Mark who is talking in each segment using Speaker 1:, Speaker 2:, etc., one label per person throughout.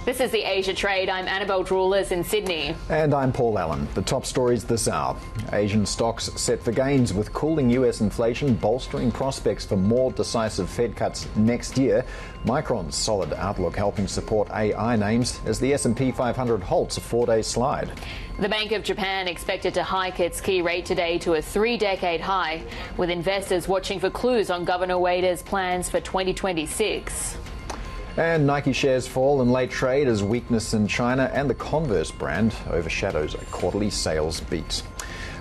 Speaker 1: This is the Asia Trade. I'm Annabelle Droulers in Sydney.
Speaker 2: And I'm Paul Allen. The top stories this hour. Asian stocks set for gains with cooling US inflation bolstering prospects for more decisive Fed cuts next year. Micron's solid outlook helping support AI names as the S&P 500 halts a four-day slide.
Speaker 1: The Bank of Japan expected to hike its key rate today to a three-decade high, with investors watching for clues on Governor Ueda's plans for 2026.
Speaker 2: And Nike shares fall in late trade as weakness in China and the Converse brand overshadows a quarterly sales beat.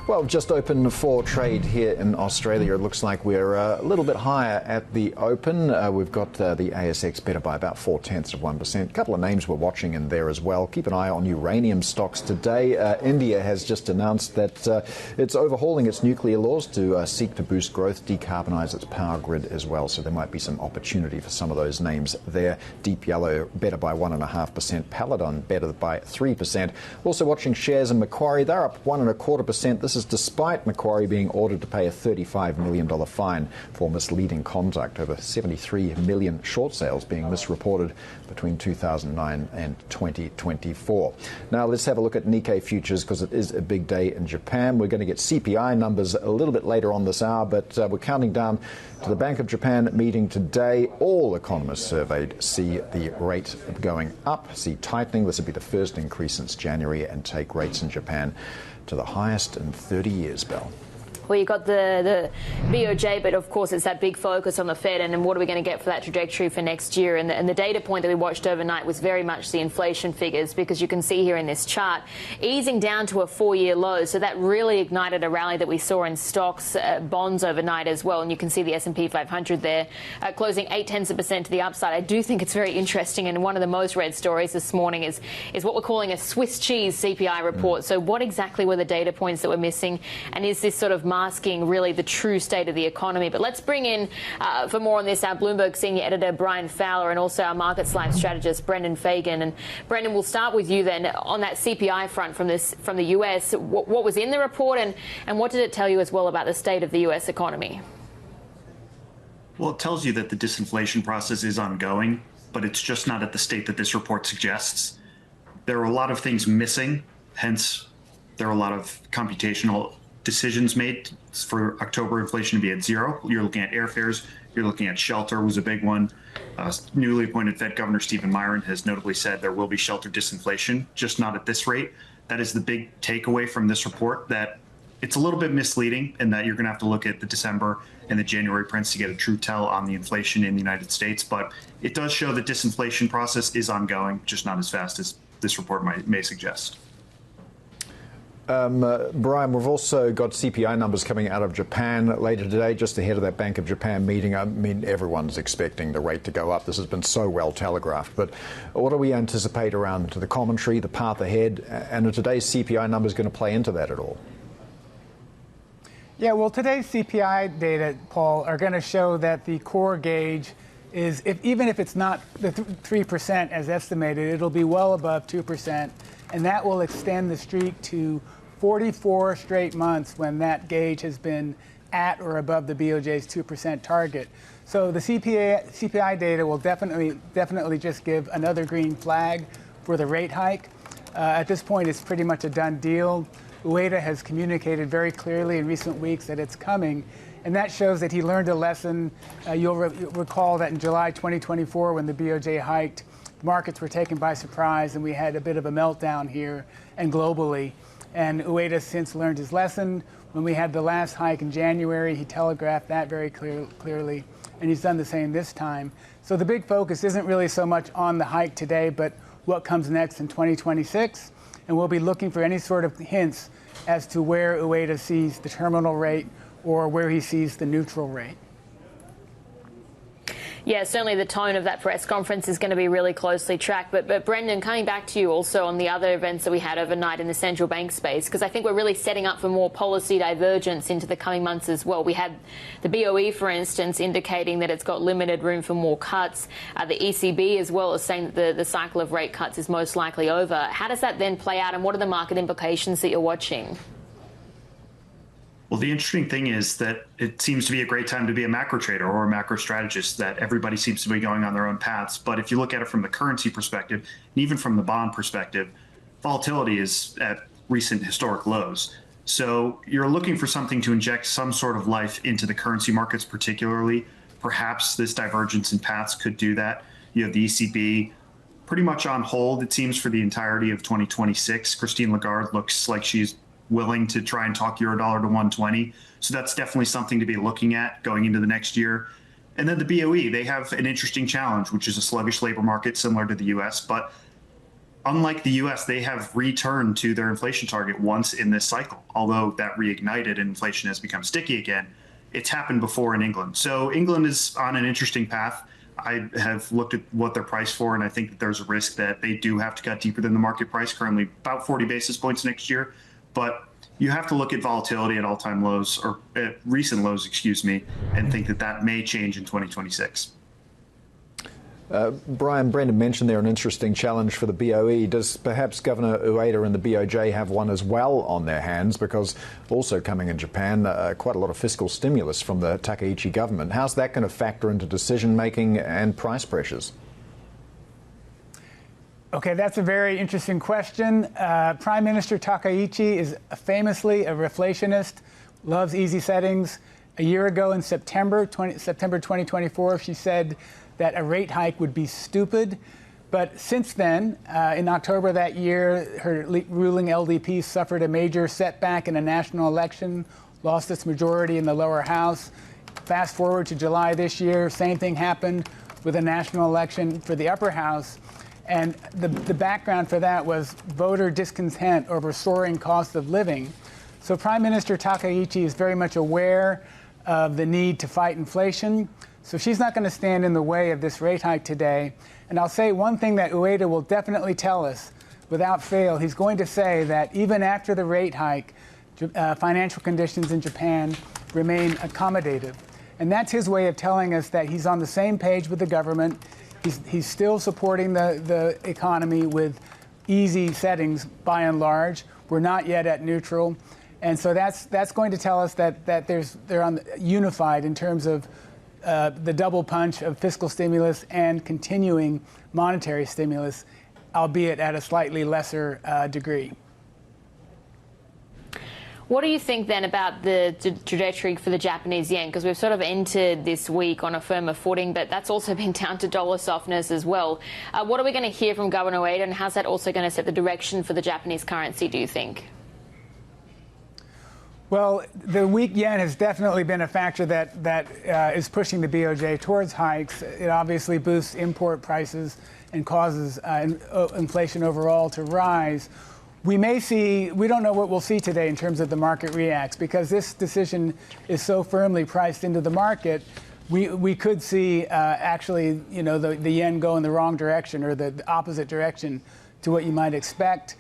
Speaker 2: Well, just open for trade here in Australia. It looks like we're a little bit higher at the open. We've got the ASX better by about 0.4%. A couple of names we're watching in there as well. Keep an eye on uranium stocks today. India has just announced that it's overhauling its nuclear laws to seek to boost growth, decarbonise its power grid as well. So there might be some opportunity for some of those names there. Deep Yellow better by 1.5%. Paladin better by 3%. Also watching shares in Macquarie. They're up 1.25%. This is despite Macquarie being ordered to pay a $35 million fine for misleading conduct. Over 73 million short sales being misreported between 2009 and 2024. Now let's have a look at Nikkei futures because it is a big day in Japan. We're going to get CPI numbers a little bit later on this hour, but we're counting down to the Bank of Japan meeting today. All economists surveyed see the rate going up, see tightening. This will be the first increase since January and take rates in Japan to the highest in 30 years, Belle.
Speaker 1: Well, you've got the BOJ, but of course it's that big focus on the Fed and what are we going to get for that trajectory for next year. And the data point that we watched overnight was very much the inflation figures, because you can see here in this chart, easing down to a four-year low. So that really ignited a rally that we saw in stocks, bonds overnight as well. And you can see the S&P 500 there closing 0.8% to the upside. I do think it's very interesting. And one of the most read stories this morning is what we're calling a Swiss cheese CPI report. So what exactly were the data points that were missing? And is this sort of masking really the true state of the economy? But let's bring in, for more on this, our Bloomberg senior editor, Brian Fowler, and also our Markets Live strategist, Brendan Fagan. And Brendan, we'll start with you then on that CPI front from the US. What was in the report and what did it tell you as well about the state of the US economy?
Speaker 3: Well, it tells you that the disinflation process is ongoing, but it's just not at the state that this report suggests. There are a lot of things missing, hence there are a lot of computational decisions made for October inflation to be at zero. You're looking at airfares, you're looking at shelter was a big one. Newly appointed Fed Governor Stephen Miron has notably said there will be shelter disinflation, just not at this rate. That is the big takeaway from this report, that it's a little bit misleading in that you're going to have to look at the December and the January prints to get a true tell on the inflation in the United States. But it does show the disinflation process is ongoing, just not as fast as this report may suggest.
Speaker 2: Brian, we've also got CPI numbers coming out of Japan later today, just ahead of that Bank of Japan meeting. I mean, everyone's expecting the rate to go up. This has been so well telegraphed. But what do we anticipate around the commentary, the path ahead, and are today's CPI numbers going to play into that at all?
Speaker 4: Yeah, well, today's CPI data, Paul, are going to show that the core gauge is, even if it's not the 3% as estimated, it'll be well above 2%, and that will extend the streak to 44 straight months when that gauge has been at or above the BOJ's 2% target. So the CPI data will definitely just give another green flag for the rate hike. At this point, it's pretty much a done deal. Ueda has communicated very clearly in recent weeks that it's coming, and that shows that he learned a lesson. You'll recall that in July 2024, when the BOJ hiked, markets were taken by surprise, and we had a bit of a meltdown here and globally. And Ueda has since learned his lesson. When we had the last hike in January, he telegraphed that very clearly, and he's done the same this time. So the big focus isn't really so much on the hike today, but what comes next in 2026. And we'll be looking for any sort of hints as to where Ueda sees the terminal rate or where he sees the neutral rate.
Speaker 1: Yeah, certainly the tone of that press conference is going to be really closely tracked. But Brendan, coming back to you also on the other events that we had overnight in the central bank space, because I think we're really setting up for more policy divergence into the coming months as well. We had the BOE, for instance, indicating that it's got limited room for more cuts. The ECB as well is saying that the cycle of rate cuts is most likely over. How does that then play out, and what are the market implications that you're watching?
Speaker 3: Well, the interesting thing is that it seems to be a great time to be a macro trader or a macro strategist, that everybody seems to be going on their own paths. But if you look at it from the currency perspective, and even from the bond perspective, volatility is at recent historic lows. So you're looking for something to inject some sort of life into the currency markets, particularly. Perhaps this divergence in paths could do that. You have the ECB pretty much on hold, it seems, for the entirety of 2026. Christine Lagarde looks like she's willing to try and talk Eurodollar to 120. So that's definitely something to be looking at going into the next year. And then the BOE, they have an interesting challenge, which is a sluggish labor market similar to the US. But unlike the US, they have returned to their inflation target once in this cycle. Although that reignited and inflation has become sticky again, it's happened before in England. So England is on an interesting path. I have looked at what they're priced for, and I think that there's a risk that they do have to cut deeper than the market price, currently about 40 basis points next year. But you have to look at volatility at all-time lows, or at recent lows, excuse me, and think that that may change in 2026.
Speaker 2: Brian, Brendan mentioned there an interesting challenge for the BOE. Does perhaps Governor Ueda and the BOJ have one as well on their hands? Because also coming in Japan, quite a lot of fiscal stimulus from the Takeda government. How's that going to factor into decision-making and price pressures?
Speaker 4: Okay, that's a very interesting question. Prime Minister Takaichi is famously a reflationist, loves easy settings. A year ago in September 2024, she said that a rate hike would be stupid. But since then, in October that year, her ruling LDP suffered a major setback in a national election, lost its majority in the lower house. Fast forward to July this year, same thing happened with a national election for the upper house. And the background for that was voter discontent over soaring cost of living. So Prime Minister Takaichi is very much aware of the need to fight inflation. So she's not going to stand in the way of this rate hike today. And I'll say one thing that Ueda will definitely tell us without fail. He's going to say that even after the rate hike, financial conditions in Japan remain accommodative. And that's his way of telling us that he's on the same page with the government. He's still supporting the economy with easy settings by and large. We're not yet at neutral. And so that's going to tell us that they're unified in terms of the double punch of fiscal stimulus and continuing monetary stimulus, albeit at a slightly lesser degree.
Speaker 1: What do you think then about the trajectory for the Japanese yen? Because we've sort of entered this week on a firmer footing, but that's also been down to dollar softness as well. What are we going to hear from Governor Ueda, and how's that also going to set the direction for the Japanese currency, do you think?
Speaker 4: Well, the weak yen has definitely been a factor that is pushing the BOJ towards hikes. It obviously boosts import prices and causes inflation overall to rise. We don't know what we'll see today in terms of the market reacts, because this decision is so firmly priced into the market. We could see actually, the yen go in the wrong direction or the opposite direction to what you might expect.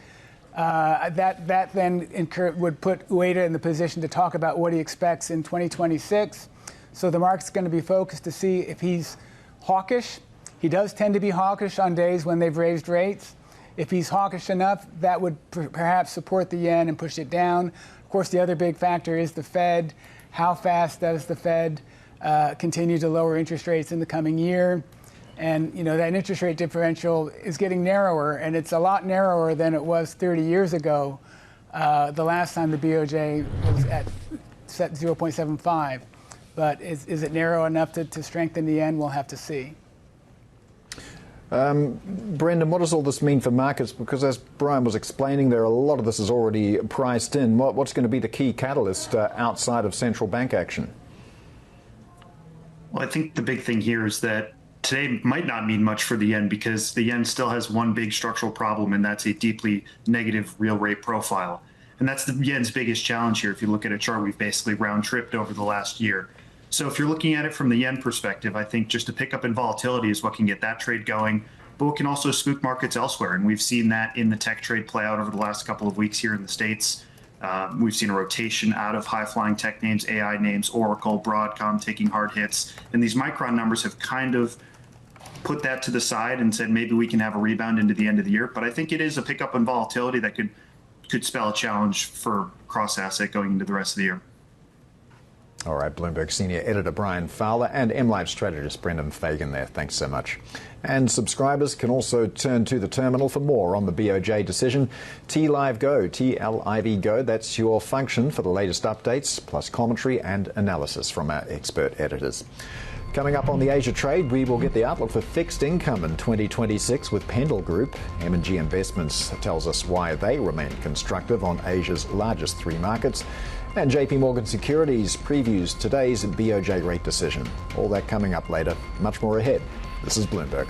Speaker 4: That then would put Ueda in the position to talk about what he expects in 2026. So the market's going to be focused to see if he's hawkish. He does tend to be hawkish on days when they've raised rates. If he's hawkish enough, that would perhaps support the yen and push it down. Of course, the other big factor is the Fed. How fast does the Fed continue to lower interest rates in the coming year? And, that interest rate differential is getting narrower, and it's a lot narrower than it was 30 years ago, the last time the BOJ was at 0.75. But is it narrow enough to strengthen the yen? We'll have to see.
Speaker 2: Brendan, what does all this mean for markets? Because as Brian was explaining there, a lot of this is already priced in. What's going to be the key catalyst outside of central bank action?
Speaker 3: Well, I think the big thing here is that today might not mean much for the yen, because the yen still has one big structural problem, and that's a deeply negative real rate profile. And that's the yen's biggest challenge here. If you look at a chart, we've basically round tripped over the last year. So if you're looking at it from the yen perspective, I think just a pickup in volatility is what can get that trade going, but what can also spook markets elsewhere. And we've seen that in the tech trade play out over the last couple of weeks here in the States. We've seen a rotation out of high-flying tech names, AI names, Oracle, Broadcom taking hard hits. And these Micron numbers have kind of put that to the side and said maybe we can have a rebound into the end of the year. But I think it is a pickup in volatility that could spell a challenge for cross-asset going into the rest of the year.
Speaker 2: All right, Bloomberg senior editor Brian Fowler and MLive strategist Brendan Fagan there. Thanks so much. And subscribers can also turn to the terminal for more on the BOJ decision. TLive Go, TLIV Go, that's your function for the latest updates, plus commentary and analysis from our expert editors. Coming up on the Asia trade, we will get the outlook for fixed income in 2026 with Pendal Group. M&G Investments tells us why they remain constructive on Asia's largest three markets. And JP Morgan Securities previews today's BOJ rate decision. All that coming up later. Much more ahead. This is Bloomberg.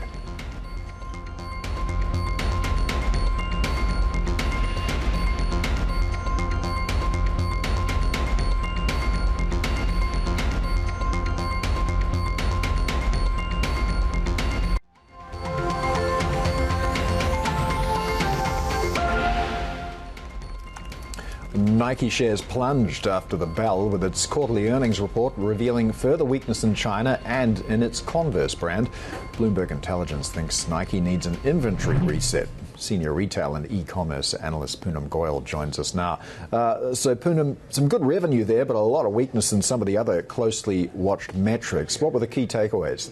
Speaker 2: Nike shares plunged after the bell with its quarterly earnings report revealing further weakness in China and in its Converse brand. Bloomberg Intelligence thinks Nike needs an inventory reset. Senior retail and e-commerce analyst Poonam Goyal joins us now. So Poonam, some good revenue there, but a lot of weakness in some of the other closely watched metrics. What were the key takeaways?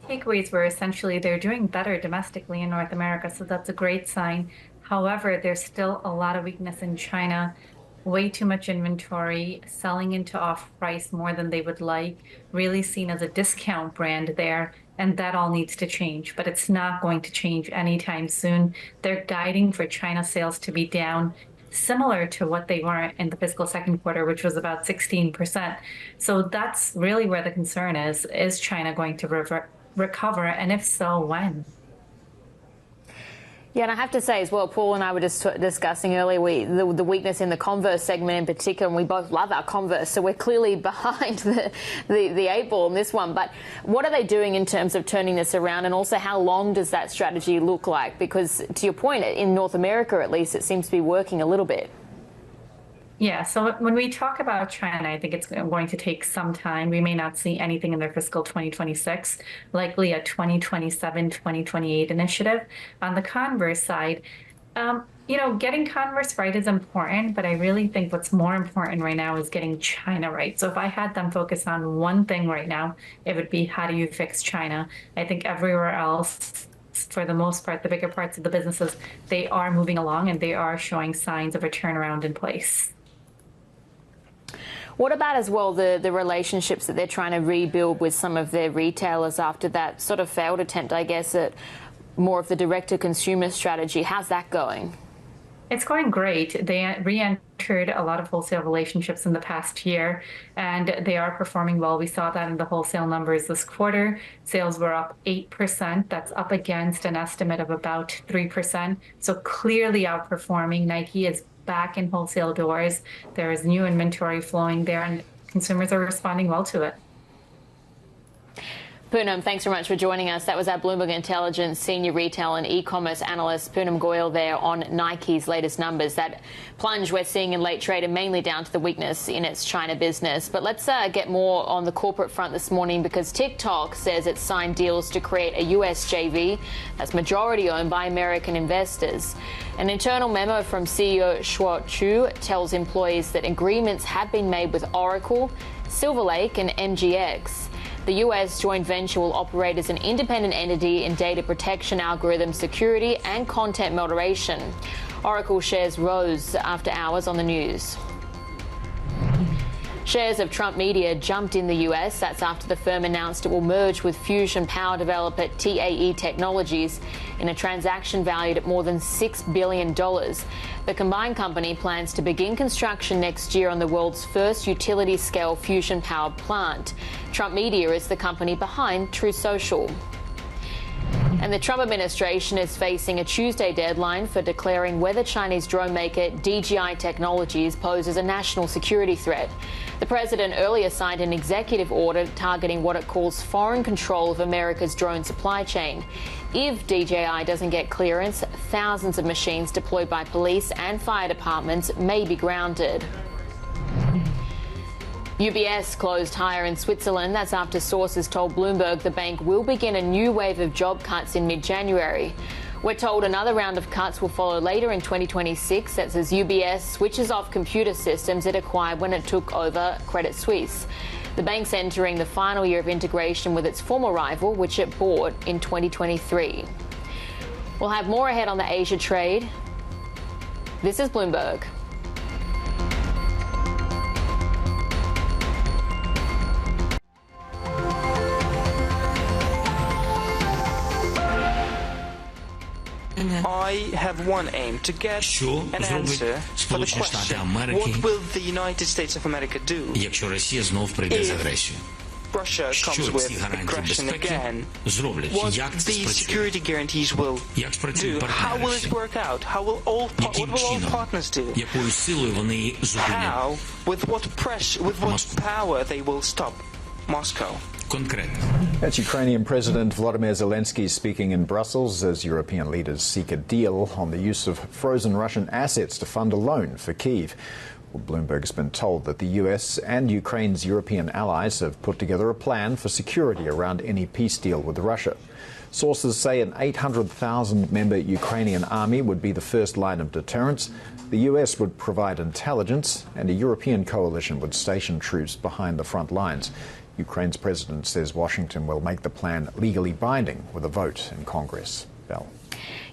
Speaker 5: Takeaways were essentially they're doing better domestically in North America, so that's a great sign. However, there's still a lot of weakness in China, way too much inventory, selling into off-price more than they would like, really seen as a discount brand there, and that all needs to change, but it's not going to change anytime soon. They're guiding for China sales to be down, similar to what they were in the fiscal second quarter, which was about 16%. So that's really where the concern is. Is China going to recover, and if so, when?
Speaker 1: Yeah, and I have to say as well, Paul and I were just discussing earlier the weakness in the Converse segment in particular, and we both love our Converse, so we're clearly behind the eight ball in this one. But what are they doing in terms of turning this around, and also how long does that strategy look like? Because to your point, in North America at least, it seems to be working a little bit.
Speaker 5: Yeah, so when we talk about China, I think it's going to take some time. We may not see anything in their fiscal 2026, likely a 2027, 2028 initiative. On the Converse side, getting Converse right is important, but I really think what's more important right now is getting China right. So if I had them focus on one thing right now, it would be how do you fix China? I think everywhere else, for the most part, the bigger parts of the businesses, they are moving along and they are showing signs of a turnaround in place.
Speaker 1: What about as well the relationships that they're trying to rebuild with some of their retailers after that sort of failed attempt, I guess, at more of the direct-to-consumer strategy? How's that going?
Speaker 5: It's going great. They re-entered a lot of wholesale relationships in the past year, and they are performing well. We saw that in the wholesale numbers this quarter. Sales were up 8%. That's up against an estimate of about 3%. So clearly outperforming. Nike is back in wholesale doors. There is new inventory flowing there, and consumers are responding well to it.
Speaker 1: Poonam, thanks very much for joining us. That was our Bloomberg Intelligence senior retail and e-commerce analyst, Poonam Goyal, there on Nike's latest numbers. That plunge we're seeing in late trade and mainly down to the weakness in its China business. But let's get more on the corporate front this morning, because TikTok says it's signed deals to create a US JV that's majority owned by American investors. An internal memo from CEO Shuo Chu tells employees that agreements have been made with Oracle, Silver Lake and MGX. The US joint venture will operate as an independent entity in data protection, algorithm security and content moderation. Oracle shares rose after hours on the news. Shares of Trump Media jumped in the US. That's after the firm announced it will merge with fusion power developer TAE Technologies in a transaction valued at more than $6 billion. The combined company plans to begin construction next year on the world's first utility-scale fusion power plant. Trump Media is the company behind True Social. And the Trump administration is facing a Tuesday deadline for declaring whether Chinese drone maker DJI Technologies poses a national security threat. The president earlier signed an executive order targeting what it calls foreign control of America's drone supply chain. If DJI doesn't get clearance, thousands of machines deployed by police and fire departments may be grounded. UBS closed higher in Switzerland. That's after sources told Bloomberg the bank will begin a new wave of job cuts in mid-January. We're told another round of cuts will follow later in 2026. That's as UBS switches off computer systems it acquired when it took over Credit Suisse. The bank's entering the final year of integration with its former rival, which it bought in 2023. We'll have more ahead on the Asia trade. This is Bloomberg.
Speaker 6: I have one aim, to get an answer for the question, what will the United States of America do
Speaker 7: якщо Росія знов прийде з агресією?
Speaker 6: Russia comes with aggression again? What these security guarantees will do? How will it work out? What will all partners do?
Speaker 7: Якою силою вони зупинять?
Speaker 6: How, with what power they will stop Moscow?
Speaker 2: That's Ukrainian President Volodymyr Zelensky speaking in Brussels as European leaders seek a deal on the use of frozen Russian assets to fund a loan for Kyiv. Well, Bloomberg has been told that the US and Ukraine's European allies have put together a plan for security around any peace deal with Russia. Sources say an 800,000-member Ukrainian army would be the first line of deterrence. The US would provide intelligence, and a European coalition would station troops behind the front lines. Ukraine's president says Washington will make the plan legally binding with a vote in Congress. Bell.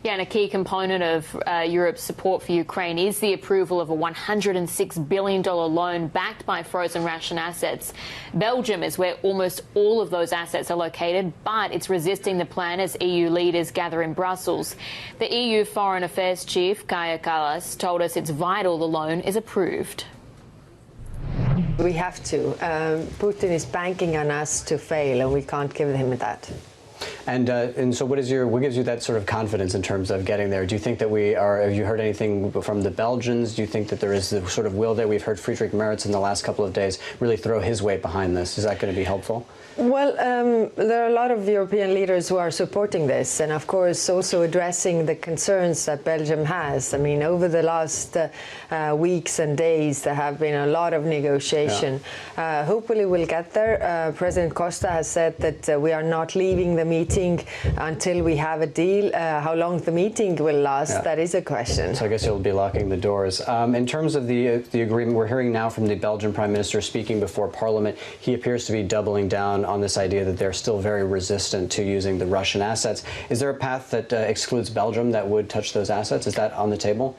Speaker 1: Yeah, and a key component of Europe's support for Ukraine is the approval of a $106 billion loan backed by frozen Russian assets. Belgium is where almost all of those assets are located, but it's resisting the plan as EU leaders gather in Brussels. The EU Foreign Affairs Chief, Kallas, told us it's vital the loan is approved.
Speaker 8: We have to. Putin is banking on us to fail, and we can't give him that.
Speaker 9: And so what gives you that sort of confidence in terms of getting there? Do you think that have you heard anything from the Belgians? Do you think that there is the sort of will there? We've heard Friedrich Merz in the last couple of days really throw his weight behind this. Is that going to be helpful?
Speaker 8: Well, there are a lot of European leaders who are supporting this, and of course also addressing the concerns that Belgium has. I mean, over the last weeks and days, there have been a lot of negotiation. Yeah. Hopefully we'll get there. President Costa has said that we are not leaving the meeting until we have a deal. How long the meeting will last, that is a question.
Speaker 9: So I guess you'll be locking the doors. In terms of the agreement, we're hearing now from the Belgian Prime Minister speaking before Parliament. He appears to be doubling down on this idea that they're still very resistant to using the Russian assets. Is there a path that excludes Belgium that would touch those assets? Is that on the table?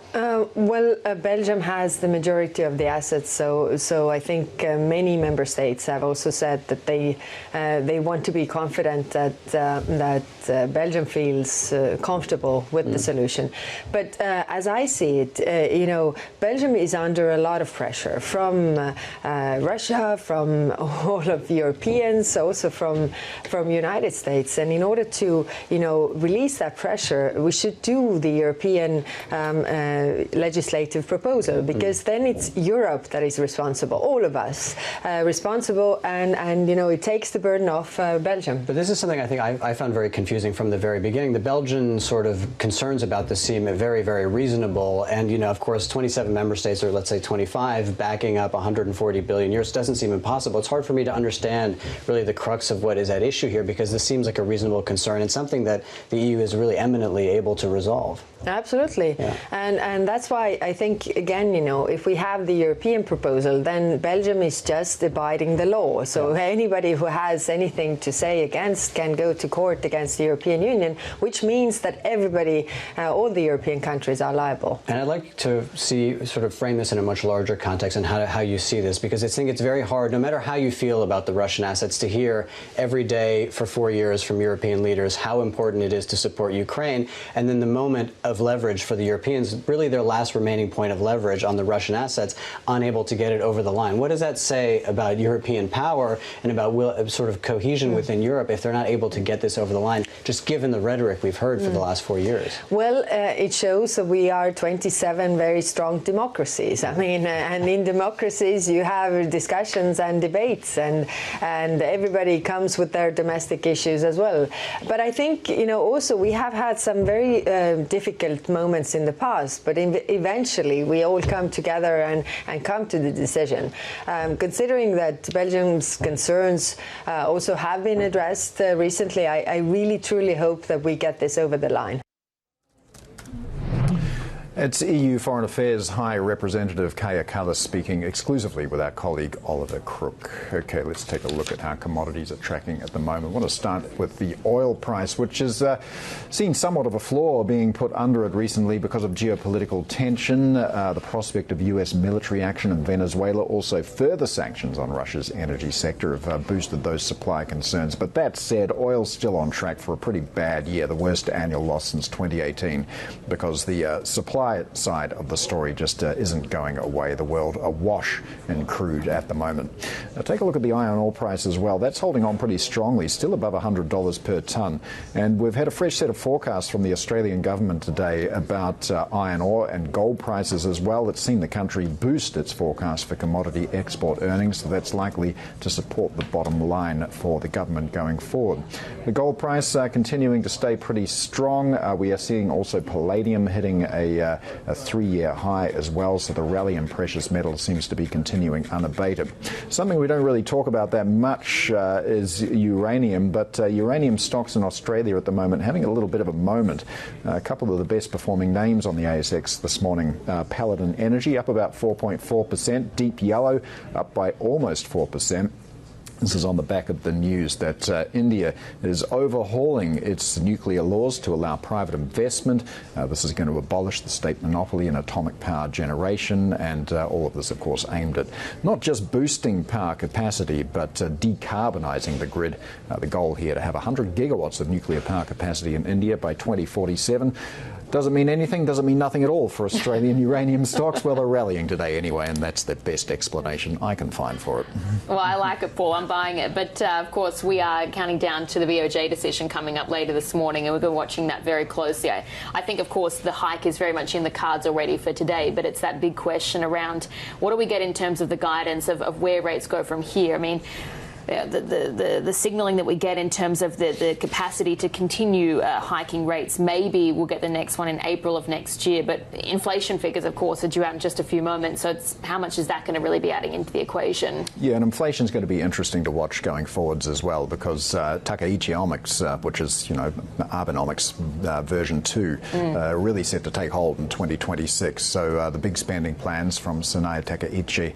Speaker 8: Well, Belgium has the majority of the assets, so I think many member states have also said that they want to be confident that Belgium feels comfortable with the solution. But as I see it, Belgium is under a lot of pressure from Russia, from all of Europeans, also from United States. And in order to, release that pressure, we should do the European legislative proposal, because then it's Europe that is responsible, all of us responsible, and it takes the burden off Belgium.
Speaker 9: But this is something I think I found very confusing from the very beginning. The Belgian sort of concerns about this seem very, very reasonable, and of course 27 member states, or let's say 25, backing up 140 billion euros doesn't seem impossible. It's hard for me to understand really the crux of what is at issue here, because this seems like a reasonable concern and something that the EU is really eminently able to resolve.
Speaker 8: Absolutely. Yeah. And that's why I think, again, if we have the European proposal, then Belgium is just abiding the law. So anybody who has anything to say against can go to court against the European Union, which means that everybody, all the European countries are liable.
Speaker 9: And I'd like to sort of frame this in a much larger context and how you see this, because I think it's very hard, no matter how you feel about the Russian assets, to hear every day for 4 years from European leaders how important it is to support Ukraine, and then the moment of leverage for the Europeans, really their last remaining point of leverage on the Russian assets, unable to get it over the line. What does that say about European power and about sort of cohesion within Europe if they're not able to get this over the line, just given the rhetoric we've heard for the last 4 years?
Speaker 8: Well, it shows that we are 27 very strong democracies. I mean, and in democracies you have discussions and debates, and everybody comes with their domestic issues as well. But I think, also we have had some very difficult moments in the past, but eventually we all come together and come to the decision. Considering that Belgium's concerns also have been addressed recently, I really truly hope that we get this over the line.
Speaker 2: It's EU Foreign Affairs High Representative Kallas speaking exclusively with our colleague Oliver Crook. Okay, let's take a look at how commodities are tracking at the moment. I want to start with the oil price, which has seen somewhat of a floor being put under it recently because of geopolitical tension, the prospect of US military action in Venezuela, also further sanctions on Russia's energy sector have boosted those supply concerns. But that said, oil's still on track for a pretty bad year, the worst annual loss since 2018, because the supply side of the story just isn't going away. The world awash in crude at the moment. Now take a look at the iron ore price as well. That's holding on pretty strongly, still above $100 per tonne. And we've had a fresh set of forecasts from the Australian government today about iron ore and gold prices as well. It's seen the country boost its forecast for commodity export earnings, so that's likely to support the bottom line for the government going forward. The gold price continuing to stay pretty strong. We are seeing also palladium hitting a 3-year high as well, so the rally in precious metals seems to be continuing unabated. Something we don't really talk about that much is uranium, but uranium stocks in Australia at the moment having a little bit of a moment. A couple of the best performing names on the ASX this morning. Paladin Energy up about 4.4%, Deep Yellow up by almost 4%. This is on the back of the news that India is overhauling its nuclear laws to allow private investment. This is going to abolish the state monopoly in atomic power generation, and all of this, of course, aimed at not just boosting power capacity, but decarbonising the grid. The goal here to have 100 gigawatts of nuclear power capacity in India by 2047. Doesn't mean anything, doesn't mean nothing at all for Australian uranium stocks. Well, they're rallying today anyway, and that's the best explanation I can find for it.
Speaker 1: Well, I like it, Paul. I'm buying it. But, of course, we are counting down to the BOJ decision coming up later this morning, and we've been watching that very closely. I think, of course, the hike is very much in the cards already for today, but it's that big question around what do we get in terms of the guidance of where rates go from here. I mean, the signalling that we get in terms of the capacity to continue hiking rates, maybe we'll get the next one in April of next year. But inflation figures, of course, are due out in just a few moments. So it's how much is that going to really be adding into the equation? Yeah, and inflation is going to be interesting to watch going forwards as well, because Takeda, which is, Abenomics version 2, really set to take hold in 2026. So the big spending plans from Sanaya Takaichi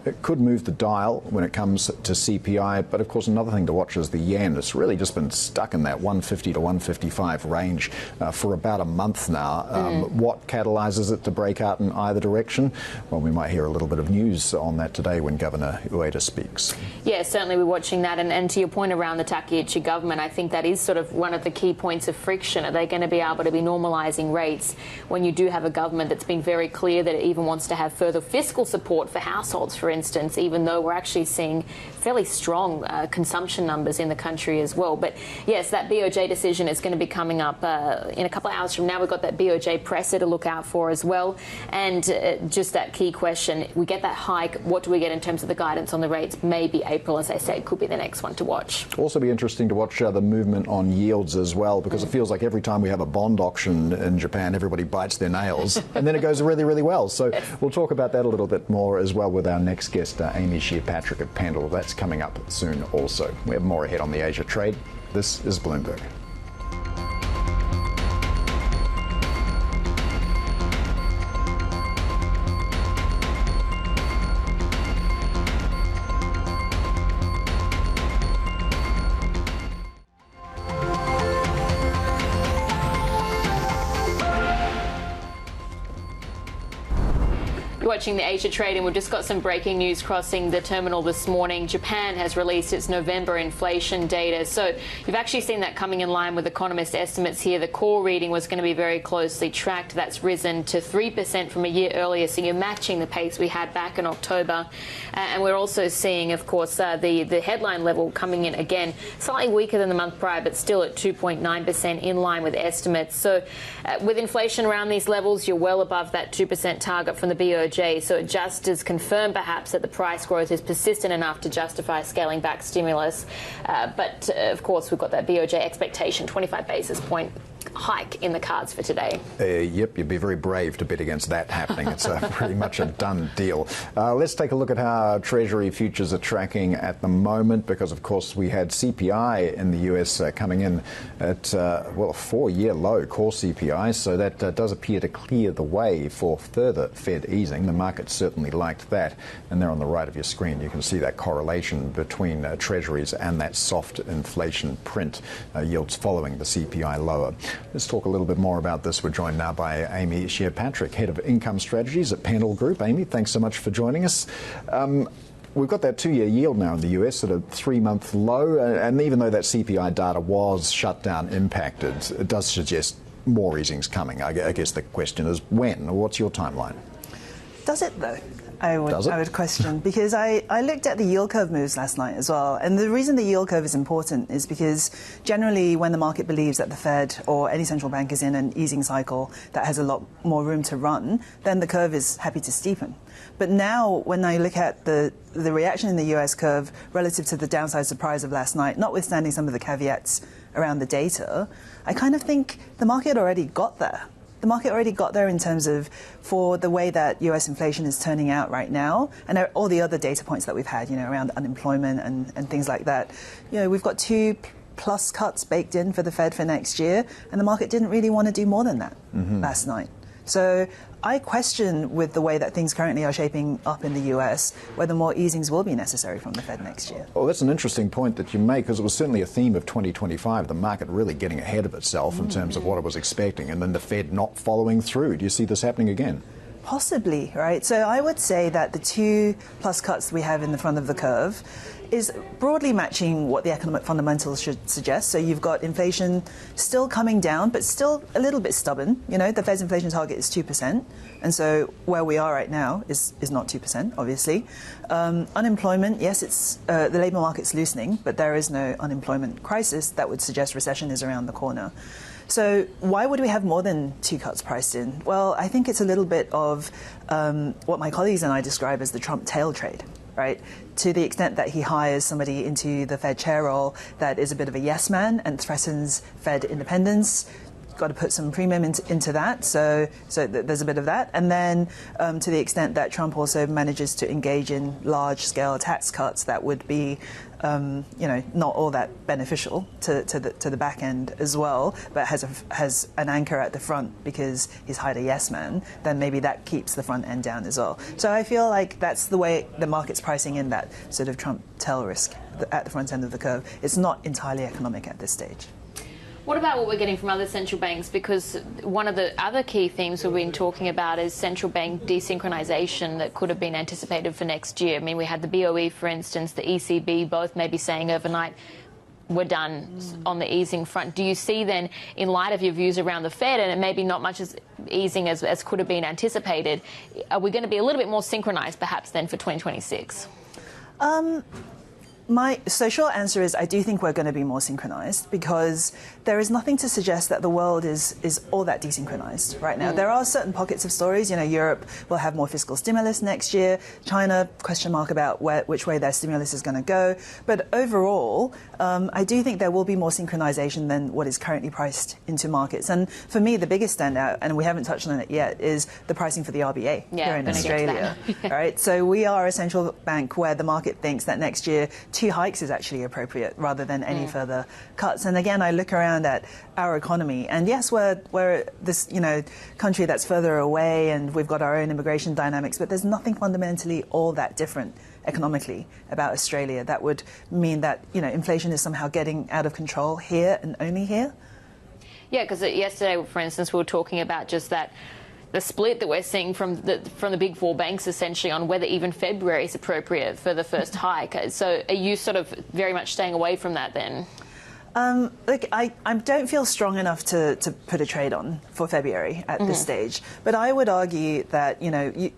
Speaker 1: it could move the dial when it comes to CPI. But of course, another thing to watch is the yen. It's really just been stuck in that 150 to 155 range for about a month now. What catalyzes it to break out in either direction? Well, we might hear a little bit of news on that today when Governor Ueda speaks. Yeah, certainly we're watching that. And to your point around the Takaichi government, I think that is sort of one of the key points of friction. Are they going to be able to be normalising rates when you do have a government that's been very clear that it even wants to have further fiscal support for households, for instance, even though we're actually seeing fairly strong consumption numbers in the country as well. But yes, that BOJ decision is going to be coming up in a couple of hours from now. We've got that BOJ presser to look out for as well. And just that key question, we get that hike, what do we get in terms of the guidance on the rates? Maybe April, as I said, could be the next one to watch. Also be interesting to watch the movement on yields as well, because it feels like every time we have a bond auction in Japan, everybody bites their nails and then it goes really, really well. So we'll talk about that a little bit more as well with our next guest, Amy Shear-Patrick at Pendle. That's coming up soon also. We have more ahead on the Asia trade. This is Bloomberg. Watching the Asia trade, and we've just got some breaking news crossing the terminal this morning. Japan has released its November inflation data. So you've actually seen that coming in line with economist estimates here. The core reading was going to be very closely tracked. That's risen to 3% from a year earlier. So you're matching the pace we had back in October. And we're also seeing, of course, the headline level coming in again, slightly weaker than the month prior, but still at 2.9% in line with estimates. So with inflation around these levels, you're well above that 2% target from the BOJ. So it just is confirmed perhaps that the price growth is persistent enough to justify scaling back stimulus. But of course, we've got that BOJ expectation, 25 basis point hike in the cards for today?
Speaker 2: Yep, you'd be very brave to bet against that happening. It's pretty much a done deal. Let's take a look at how Treasury futures are tracking at the moment, because, of course, we had CPI in the US coming in at, well, a 4-year low, core CPI, so that does appear to clear the way for further Fed easing. The market certainly liked that, and there on the right of your screen you can see that correlation between Treasuries and that soft inflation print, yields following the CPI lower. Let's talk a little bit more about this. We're joined now by Amy Shear-Patrick, Head of Income Strategies at Pendle Group. Amy, thanks so much for joining us. We've got that 2-year yield now in the US at a 3-month low, and even though that CPI data was shutdown impacted, it does suggest more easing's coming. I guess the question is when? What's your timeline?
Speaker 10: Does it, though? I would question, because I looked at the yield curve moves last night as well. And the reason the yield curve is important is because generally when the market believes that the Fed or any central bank is in an easing cycle that has a lot more room to run, then the curve is happy to steepen. But now when I look at the reaction in the US curve relative to the downside surprise of last night, notwithstanding some of the caveats around the data, I kind of think the market already got there. The market already got there in terms of for the way that US inflation is turning out right now, and all the other data points that we've had, around unemployment and things like that. We've got 2+ cuts baked in for the Fed for next year, and the market didn't really want to do more than that last night. So I question, with the way that things currently are shaping up in the US, whether more easings will be necessary from the Fed next year.
Speaker 2: Well, that's an interesting point that you make, because it was certainly a theme of 2025, the market really getting ahead of itself in terms of what it was expecting, and then the Fed not following through. Do you see this happening again?
Speaker 10: Possibly, right? So I would say that the 2+ cuts we have in the front of the curve is broadly matching what the economic fundamentals should suggest. So you've got inflation still coming down, but still a little bit stubborn. The Fed's inflation target is 2%. And so where we are right now is not 2%, obviously. Unemployment, yes, it's the labour market's loosening, but there is no unemployment crisis that would suggest recession is around the corner. So why would we have more than 2 cuts priced in? Well, I think it's a little bit of what my colleagues and I describe as the Trump tail trade, right? To the extent that he hires somebody into the Fed chair role that is a bit of a yes man and threatens Fed independence. Got to put some premium into that, so there's a bit of that. And then to the extent that Trump also manages to engage in large-scale tax cuts that would be, not all that beneficial to the back end as well, but has an anchor at the front because he's hired a yes man, then maybe that keeps the front end down as well. So I feel like that's the way the market's pricing in that sort of Trump tail risk at the front end of the curve. It's not entirely economic at this stage.
Speaker 1: What about what we're getting from other central banks? Because one of the other key themes we've been talking about is central bank desynchronization that could have been anticipated for next year. I mean, we had the BOE, for instance, the ECB, both maybe saying overnight we're done on the easing front. Do you see then, in light of your views around the Fed, and it may be not much as easing as could have been anticipated, are we going to be a little bit more synchronized perhaps then for 2026?
Speaker 10: My short answer is I do think we're going to be more synchronized, because there is nothing to suggest that the world is all that desynchronized right now. There are certain pockets of stories. Europe will have more fiscal stimulus next year. China, question mark about which way their stimulus is going to go. But overall, I do think there will be more synchronization than what is currently priced into markets. And for me, the biggest standout, and we haven't touched on it yet, is the pricing for the RBA here in Australia. All right. So we are a central bank where the market thinks that next year 2 hikes is actually appropriate rather than any further cuts. And again, I look around at our economy, and yes, we're this country that's further away, and we've got our own immigration dynamics, but there's nothing fundamentally all that different economically about Australia that would mean that inflation is somehow getting out of control here and only here.
Speaker 1: Yeah, because yesterday, for instance, we were talking about just that. The split that we're seeing from the big 4 banks essentially on whether even February is appropriate for the first hike. So are you sort of very much staying away from that then?
Speaker 10: Look, I don't feel strong enough to put a trade on for February at this stage. But I would argue that, the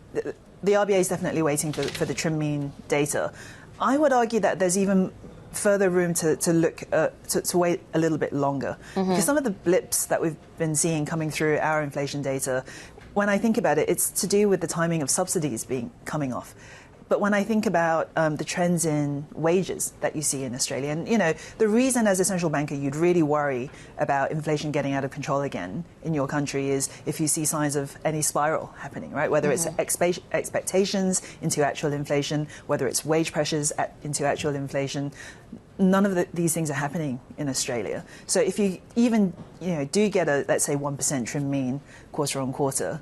Speaker 10: RBA is definitely waiting for the trim mean data. I would argue that there's even further room to look to wait a little bit longer. Because some of the blips that we've been seeing coming through our inflation data, when I think about it, it's to do with the timing of subsidies coming off. But when I think about the trends in wages that you see in Australia, and the reason as a central banker you'd really worry about inflation getting out of control again in your country is if you see signs of any spiral happening, right? Whether it's expectations into actual inflation, whether it's wage pressures into actual inflation. None of these things are happening in Australia. So if you even do get a, let's say, 1% trim mean quarter on quarter,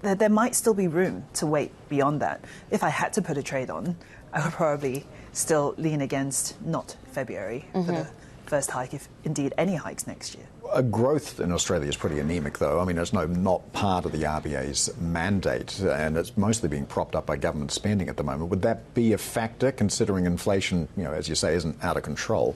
Speaker 10: there might still be room to wait beyond that. If I had to put a trade on, I would probably still lean against not February for the first hike, if indeed any hikes next year.
Speaker 2: Growth in Australia is pretty anemic, though. I mean, it's not part of the RBA's mandate, and it's mostly being propped up by government spending at the moment. Would that be a factor, considering inflation, as you say, isn't out of control?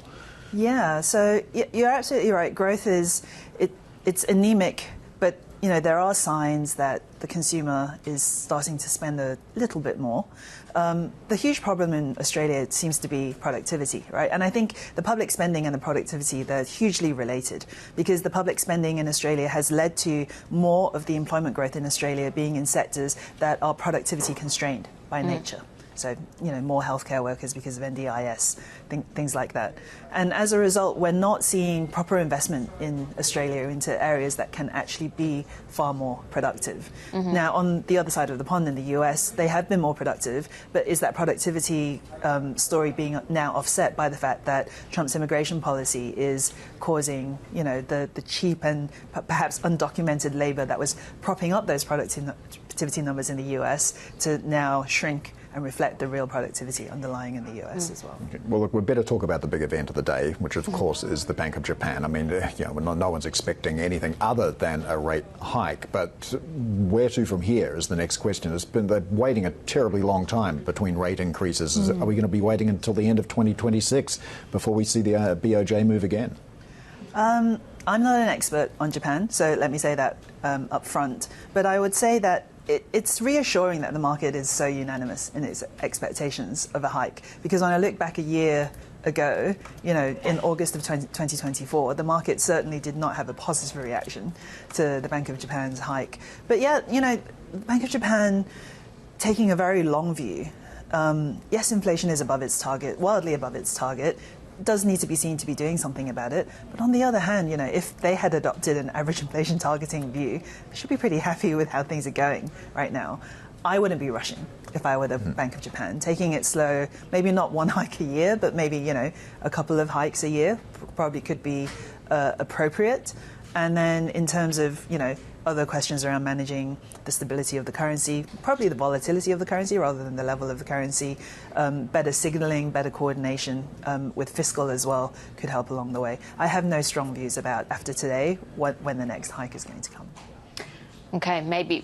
Speaker 10: Yeah, so you're absolutely right. Growth it's anemic, but there are signs that the consumer is starting to spend a little bit more. The huge problem in Australia seems to be productivity, right? And I think the public spending and the productivity, they're hugely related, because the public spending in Australia has led to more of the employment growth in Australia being in sectors that are productivity constrained by nature. So, more healthcare workers because of NDIS, things like that. And as a result, we're not seeing proper investment in Australia into areas that can actually be far more productive. Now, on the other side of the pond in the US, they have been more productive, but is that productivity story being now offset by the fact that Trump's immigration policy is causing, the cheap and perhaps undocumented labor that was propping up those productivity numbers in the US to now shrink and reflect the real productivity underlying in the US as well.
Speaker 2: Okay. Well, look, we better talk about the big event of the day, which of course is the Bank of Japan. I mean, no one's expecting anything other than a rate hike, but where to from here is the next question. They're waiting a terribly long time between rate increases. Are we going to be waiting until the end of 2026 before we see the BOJ move again?
Speaker 10: I'm not an expert on Japan, so let me say that up front. But I would say that it's reassuring that the market is so unanimous in its expectations of a hike. Because when I look back a year ago, in August of 2024, the market certainly did not have a positive reaction to the Bank of Japan's hike. But yet, the Bank of Japan taking a very long view. Yes, inflation is above its target, wildly above its target. Does need to be seen to be doing something about it. But on the other hand, if they had adopted an average inflation targeting view, they should be pretty happy with how things are going right now. I wouldn't be rushing if I were the Bank of Japan, taking it slow, maybe not one hike a year, but maybe, a couple of hikes a year probably could be appropriate. And then in terms of, other questions around managing the stability of the currency, probably the volatility of the currency rather than the level of the currency, better signaling, better coordination with fiscal as well could help along the way. I have no strong views about after today when the next hike is going to come.
Speaker 1: Okay, maybe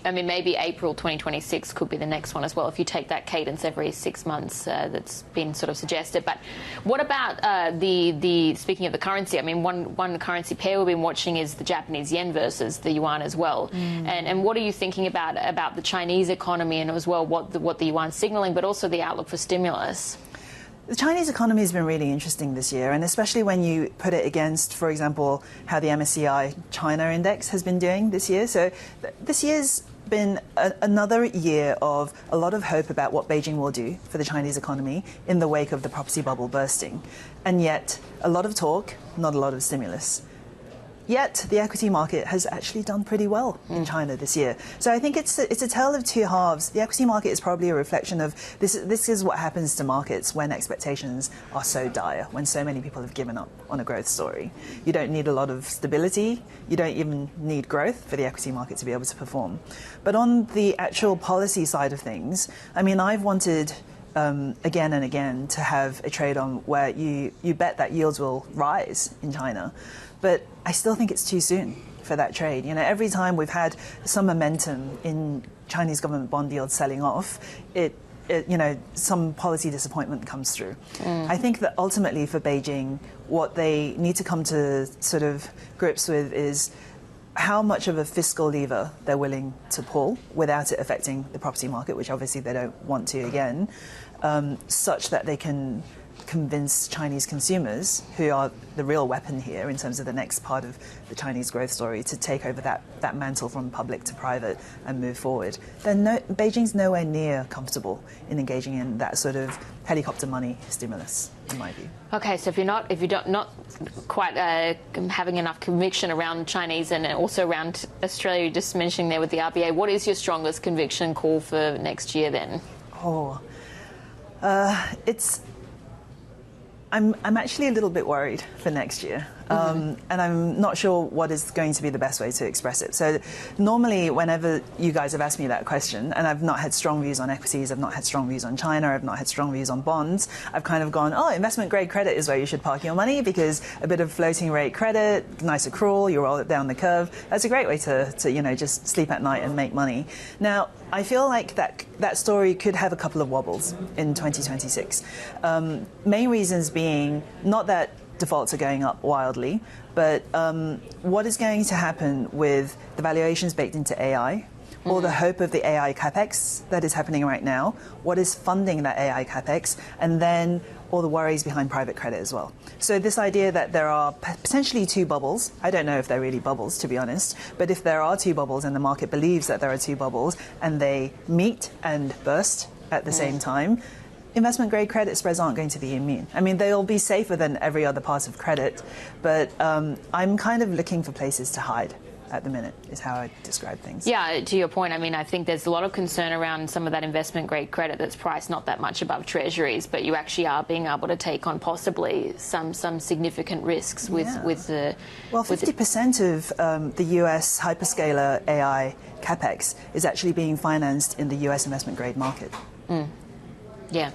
Speaker 1: April 2026 could be the next one as well, if you take that cadence every 6 months that's been sort of suggested. But what about the speaking of the currency? I mean, one currency pair we've been watching is the Japanese yen versus the yuan as well. And what are you thinking about the Chinese economy and as well what the yuan's signalling, but also the outlook for stimulus?
Speaker 10: The Chinese economy has been really interesting this year, and especially when you put it against, for example, how the MSCI China index has been doing this year. So this year's been another year of a lot of hope about what Beijing will do for the Chinese economy in the wake of the property bubble bursting. And yet, a lot of talk, not a lot of stimulus. Yet the equity market has actually done pretty well in China this year. So I think it's a tale of two halves. The equity market is probably a reflection of this is what happens to markets when expectations are so dire, when so many people have given up on a growth story. You don't need a lot of stability. You don't even need growth for the equity market to be able to perform. But on the actual policy side of things, I mean, I've wanted again and again to have a trade on where you bet that yields will rise in China. But I still think it's too soon for that trade. Every time we've had some momentum in Chinese government bond yields selling off, some policy disappointment comes through. I think that ultimately for Beijing, what they need to come to sort of grips with is how much of a fiscal lever they're willing to pull without it affecting the property market, which obviously they don't want to again, such that they can convince Chinese consumers, who are the real weapon here in terms of the next part of the Chinese growth story, to take over that mantle from public to private and move forward, then Beijing's nowhere near comfortable in engaging in that sort of helicopter money stimulus, in my view.
Speaker 1: Okay, so if you're not quite having enough conviction around Chinese and also around Australia, just mentioning there with the RBA, what is your strongest conviction call for next year then?
Speaker 10: I'm actually a little bit worried for next year, and I'm not sure what is going to be the best way to express it. So normally whenever you guys have asked me that question, and I've not had strong views on equities, I've not had strong views on China, I've not had strong views on bonds, I've kind of gone, oh, investment grade credit is where you should park your money, because a bit of floating rate credit, nice accrual, you roll it down the curve, that's a great way to just sleep at night and make money. Now, I feel like that story could have a couple of wobbles in 2026. Main reasons being not that defaults are going up wildly, but what is going to happen with the valuations baked into AI, or the hope of the AI capex that is happening right now, what is funding that AI capex, and then all the worries behind private credit as well. So this idea that there are potentially two bubbles, I don't know if they're really bubbles, to be honest, but if there are two bubbles and the market believes that there are two bubbles and they meet and burst at the same time, investment grade credit spreads aren't going to be immune. I mean, they'll be safer than every other part of credit, but I'm kind of looking for places to hide at the minute, is how I describe things.
Speaker 1: Yeah, to your point, I mean, I think there's a lot of concern around some of that investment-grade credit that's priced not that much above treasuries, but you actually are being able to take on possibly some significant risks with the...
Speaker 10: Well, 50% of the US hyperscaler AI capex is actually being financed in the US investment-grade market.
Speaker 1: Yeah.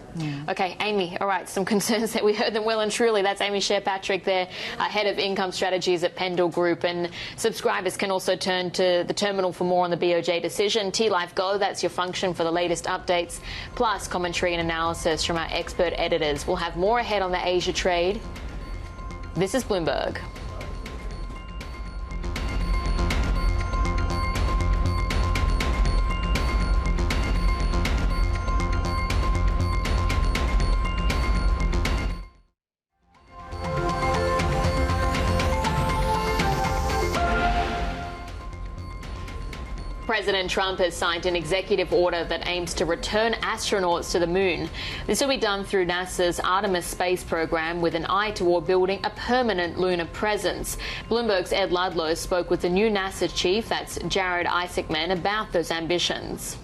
Speaker 1: Okay, Amy, all right, some concerns that we heard them well and truly. That's Amy Sherpatrick there, head of income strategies at Pendal Group. And subscribers can also turn to the terminal for more on the BOJ decision. T-Life Go, that's your function for the latest updates, plus commentary and analysis from our expert editors. We'll have more ahead on the Asia trade. This is Bloomberg. President Trump has signed an executive order that aims to return astronauts to the moon. This will be done through NASA's Artemis space program with an eye toward building a permanent lunar presence. Bloomberg's Ed Ludlow spoke with the new NASA chief, that's Chief Isaacman, about those ambitions.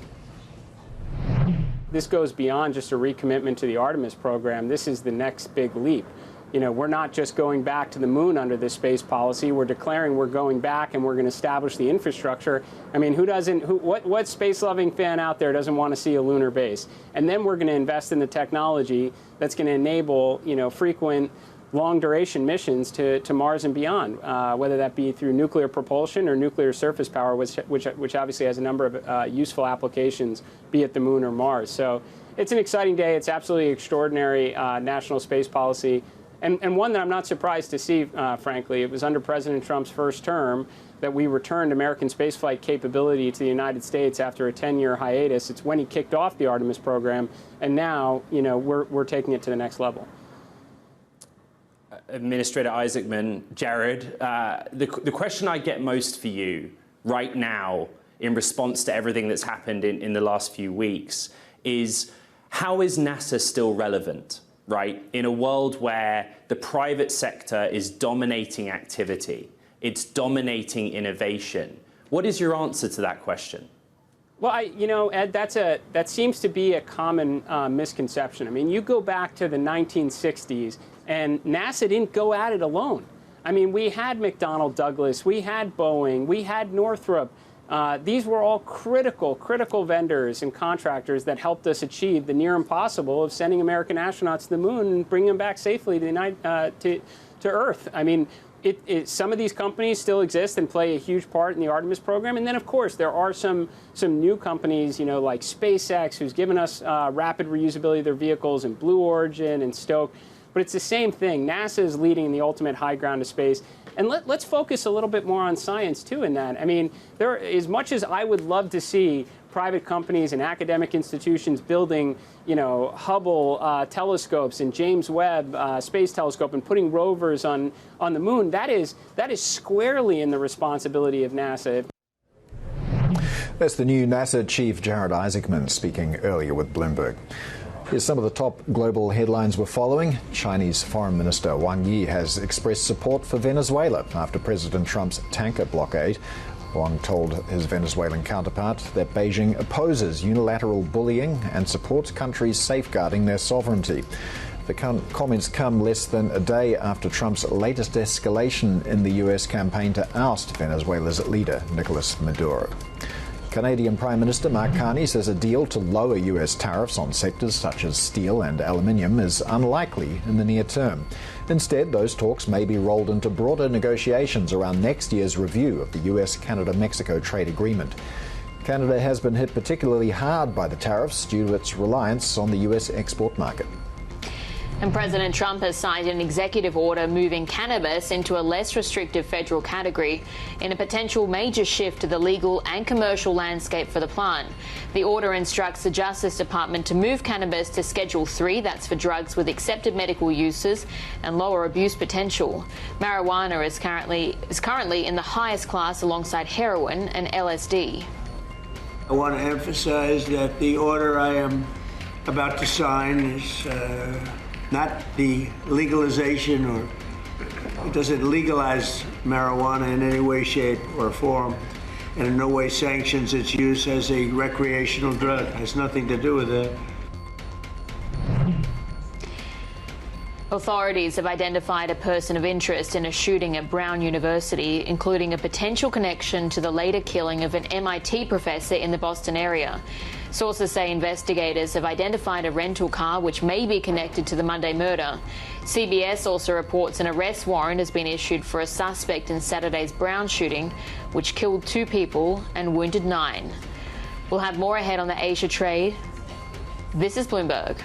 Speaker 11: This goes beyond just a recommitment to the Artemis program. This is the next big leap. You know, we're not just going back to the moon under this space policy. We're declaring we're going back and we're going to establish the infrastructure. I mean, what space-loving fan out there doesn't want to see a lunar base? And then we're going to invest in the technology that's going to enable, frequent long-duration missions to Mars and beyond, whether that be through nuclear propulsion or nuclear surface power, which obviously has a number of useful applications, be it the moon or Mars. So it's an exciting day. It's absolutely extraordinary national space policy. And one that I'm not surprised to see, frankly. It was under President Trump's first term that we returned American spaceflight capability to the United States after a 10-year hiatus. It's when he kicked off the Artemis program, and now, we're taking it to the next level.
Speaker 12: Administrator Isaacman, Jared, the question I get most for you right now in response to everything that's happened in the last few weeks is, how is NASA still relevant? Right, in a world where the private sector is dominating activity, it's dominating innovation. What is your answer to that question?
Speaker 11: Well, Ed, that seems to be a common misconception. I mean, you go back to the 1960s, and NASA didn't go at it alone. I mean, we had McDonnell Douglas, we had Boeing, we had Northrop. These were all critical vendors and contractors that helped us achieve the near impossible of sending American astronauts to the moon and bringing them back safely to Earth. I mean, some of these companies still exist and play a huge part in the Artemis program. And then, of course, there are some new companies, like SpaceX, who's given us rapid reusability of their vehicles, and Blue Origin and Stoke. But it's the same thing. NASA is leading in the ultimate high ground of space. And let's focus a little bit more on science, too, in that. I mean, as much as I would love to see private companies and academic institutions building, Hubble telescopes and James Webb Space Telescope and putting rovers on the moon, that is squarely in the responsibility of NASA.
Speaker 2: That's the new NASA chief, Chief Isaacman, speaking earlier with Bloomberg. Here's some of the top global headlines we're following. Chinese Foreign Minister Wang Yi has expressed support for Venezuela after President Trump's tanker blockade. Wang told his Venezuelan counterpart that Beijing opposes unilateral bullying and supports countries safeguarding their sovereignty. The comments come less than a day after Trump's latest escalation in the U.S. campaign to oust Venezuela's leader, Nicolas Maduro. Canadian Prime Minister Mark Carney says a deal to lower U.S. tariffs on sectors such as steel and aluminium is unlikely in the near term. Instead, those talks may be rolled into broader negotiations around next year's review of the U.S.-Canada-Mexico trade agreement. Canada has been hit particularly hard by the tariffs due to its reliance on the U.S. export market.
Speaker 1: And President Trump has signed an executive order moving cannabis into a less restrictive federal category in a potential major shift to the legal and commercial landscape for the plant. The order instructs the Justice Department to move cannabis to Schedule 3, that's for drugs with accepted medical uses and lower abuse potential. Marijuana is currently in the highest class alongside heroin and LSD.
Speaker 13: I want to emphasize that the order I am about to sign is not the legalization, or it doesn't legalize marijuana in any way, shape, or form, and in no way sanctions its use as a recreational drug. It has nothing to do with it.
Speaker 1: Authorities have identified a person of interest in a shooting at Brown University, including a potential connection to the later killing of an MIT professor in the Boston area. Sources say investigators have identified a rental car which may be connected to the Monday murder. CBS also reports an arrest warrant has been issued for a suspect in Saturday's Brown shooting, which killed 2 people and wounded 9. We'll have more ahead on the Asia trade. This is Bloomberg.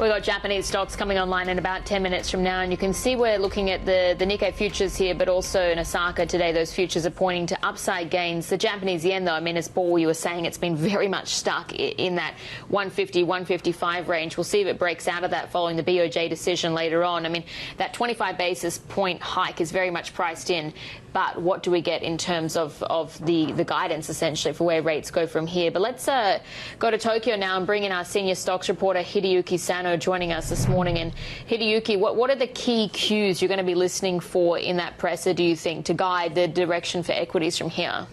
Speaker 1: We've got Japanese stocks coming online in about 10 minutes from now, and you can see we're looking at the Nikkei futures here, but also in Osaka today, those futures are pointing to upside gains. The Japanese yen, though, I mean, as Paul, you were saying, it's been very much stuck in that 150, 155 range. We'll see if it breaks out of that following the BOJ decision later on. I mean, that 25 basis point hike is very much priced in, but what do we get in terms of the guidance, essentially, for where rates go from here? But let's go to Tokyo now and bring in our senior stocks reporter, Hideyuki Sano, joining us this morning. And Hideyuki, what are the key cues you're going to be listening for in that presser, do you think, to guide the direction for equities from here?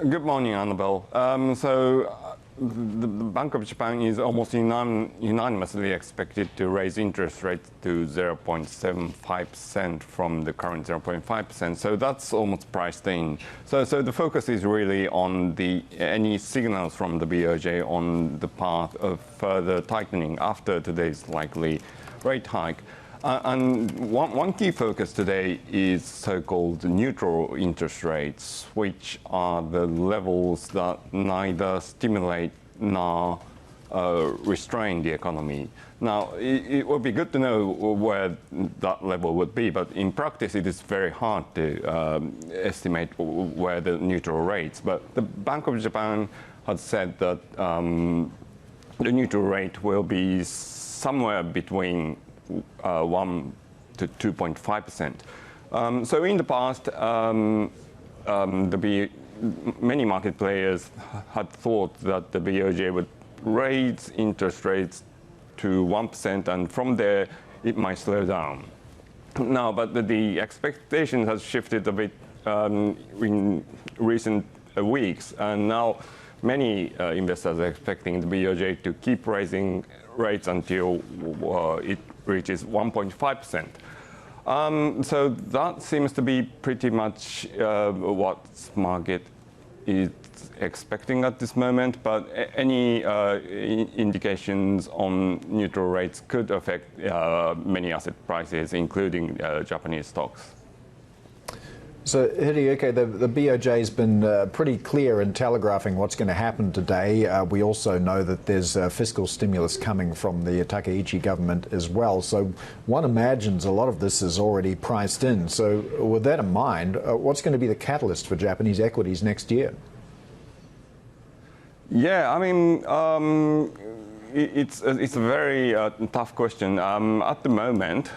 Speaker 14: Good morning, Annabelle. The Bank of Japan is almost unanimously expected to raise interest rates to 0.75% from the current 0.5%. So that's almost priced in. So the focus is really on any signals from the BOJ on the path of further tightening after today's likely rate hike. And one key focus today is so-called neutral interest rates, which are the levels that neither stimulate nor restrain the economy. Now, it would be good to know where that level would be, but in practice, it is very hard to estimate where the neutral rates. But the Bank of Japan has said that the neutral rate will be somewhere between 1 to 2.5%. So in the past, many market players had thought that the BOJ would raise interest rates to 1%, and from there it might slow down. Now, but the expectation has shifted a bit in recent weeks, and now many investors are expecting the BOJ to keep raising rates until it reaches 1.5%. So that seems to be pretty much what market is expecting at this moment, but any indications on neutral rates could affect many asset prices, including Japanese stocks.
Speaker 2: So, Hideyuki, the BOJ has been pretty clear in telegraphing what's going to happen today. We also know that there's fiscal stimulus coming from the Takeda government as well. So one imagines a lot of this is already priced in. So with that in mind, what's going to be the catalyst for Japanese equities next year?
Speaker 14: Yeah, I mean, it's a very tough question. At the moment,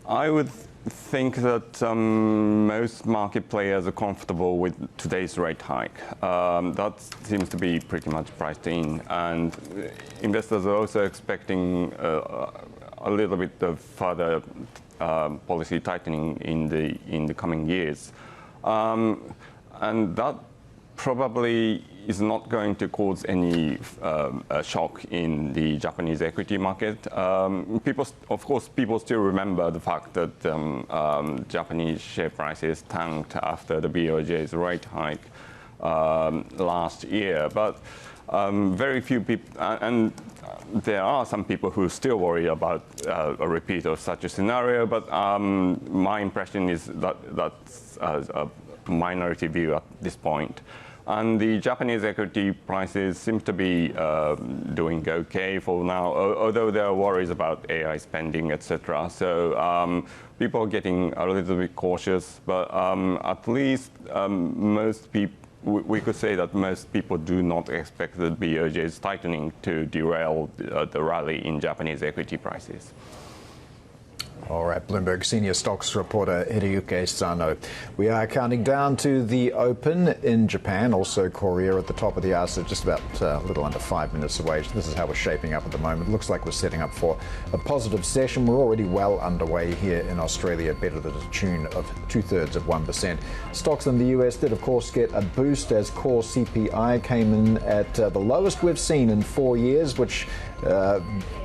Speaker 14: I would think that most market players are comfortable with today's rate hike. That seems to be pretty much priced in, and investors are also expecting a little bit of further policy tightening in the coming years, and that probably is not going to cause any shock in the Japanese equity market. Of course, people still remember the fact that Japanese share prices tanked after the BOJ's rate hike last year. But very few people, and there are some people who still worry about a repeat of such a scenario. But my impression is that that's a minority view at this point. And the Japanese equity prices seem to be doing okay for now, although there are worries about AI spending, etc. So people are getting a little bit cautious, but at least most people, we could say that most people do not expect the BOJ's tightening to derail the rally in Japanese equity prices.
Speaker 2: All right, Bloomberg senior stocks reporter Hideyuki Sano. We are counting down to the open in Japan, also Korea at the top of the hour, so just about a little under 5 minutes away. This is how we're shaping up at the moment. Looks like we're setting up for a positive session. We're already well underway here in Australia, better than a tune of 2/3%. Stocks in the US did, of course, get a boost as core CPI came in at the lowest we've seen in 4 years, which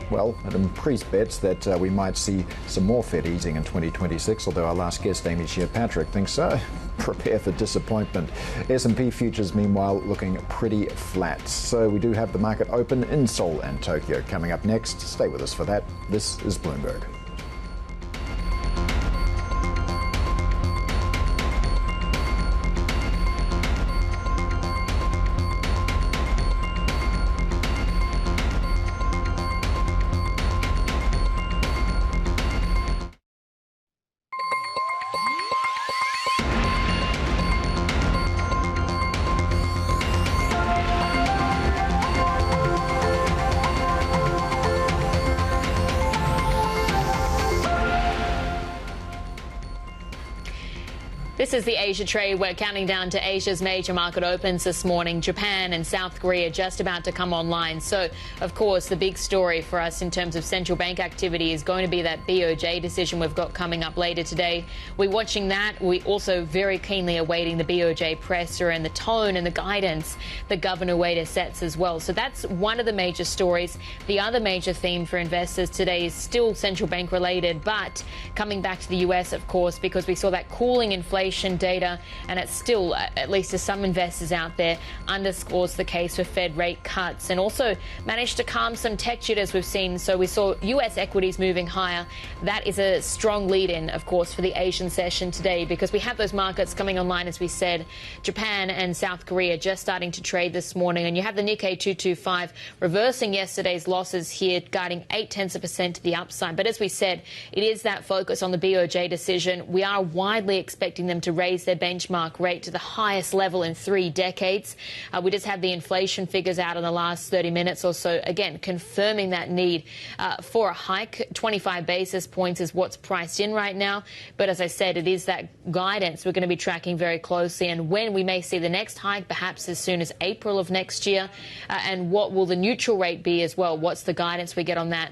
Speaker 2: well, it increased bets that we might see some more Fed easing in 2026, although our last guest, Amy Shear-Patrick, thinks so. Prepare for disappointment. S&P futures, meanwhile, looking pretty flat. So we do have the market open in Seoul and Tokyo coming up next. Stay with us for that. This is Bloomberg.
Speaker 1: This is the Asia trade. We're counting down to Asia's major market opens this morning. Japan and South Korea just about to come online. So, of course, the big story for us in terms of central bank activity is going to be that BOJ decision we've got coming up later today. We're watching that. We also very keenly awaiting the BOJ presser and the tone and the guidance that Governor Ueda sets as well. So that's one of the major stories. The other major theme for investors today is still central bank related, but coming back to the US, of course, because we saw that cooling inflation data, and it still, at least to some investors out there, underscores the case for Fed rate cuts and also managed to calm some tech jitters we've seen. So we saw US equities moving higher. That is a strong lead-in, of course, for the Asian session today, because we have those markets coming online, as we said. Japan and South Korea just starting to trade this morning, and you have the Nikkei 225 reversing yesterday's losses here, guiding 0.8% to the upside. But as we said, it is that focus on the BOJ decision. We are widely expecting them to raise their benchmark rate to the highest level in 3 decades. We just had the inflation figures out in the last 30 minutes or so, again, confirming that need for a hike. 25 basis points is what's priced in right now. But as I said, it is that guidance we're going to be tracking very closely, and when we may see the next hike, perhaps as soon as April of next year. And what will the neutral rate be as well? What's the guidance we get on that?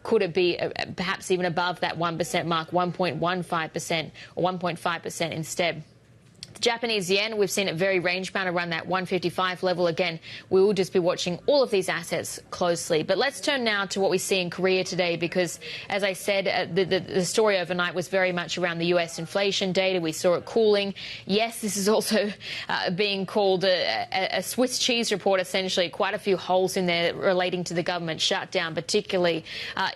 Speaker 1: Could it be perhaps even above that 1% mark, 1.15% or 1.5% instead? Japanese yen, we've seen it very range-bound around that 155 level. Again, we will just be watching all of these assets closely. But let's turn now to what we see in Korea today, because, as I said, the story overnight was very much around the US inflation data. We saw it cooling. Yes, this is also being called a Swiss cheese report, essentially. Quite a few holes in there relating to the government shutdown, particularly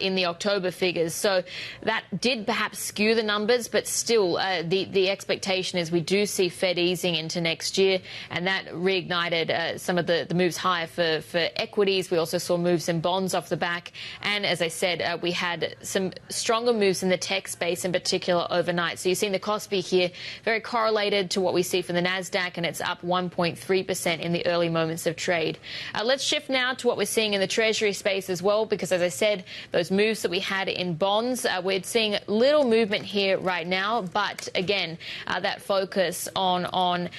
Speaker 1: in the October figures. So that did perhaps skew the numbers, but still the expectation is we do see Fed easing into next year, and that reignited some of the moves higher for equities. We also saw moves in bonds off the back, and as I said, we had some stronger moves in the tech space in particular overnight. So you've seen the Kospi here very correlated to what we see from the Nasdaq, and it's up 1.3% in the early moments of trade. Let's shift now to what we're seeing in the Treasury space as well, because as I said, those moves that we had in bonds, we're seeing little movement here right now, but again, that focus on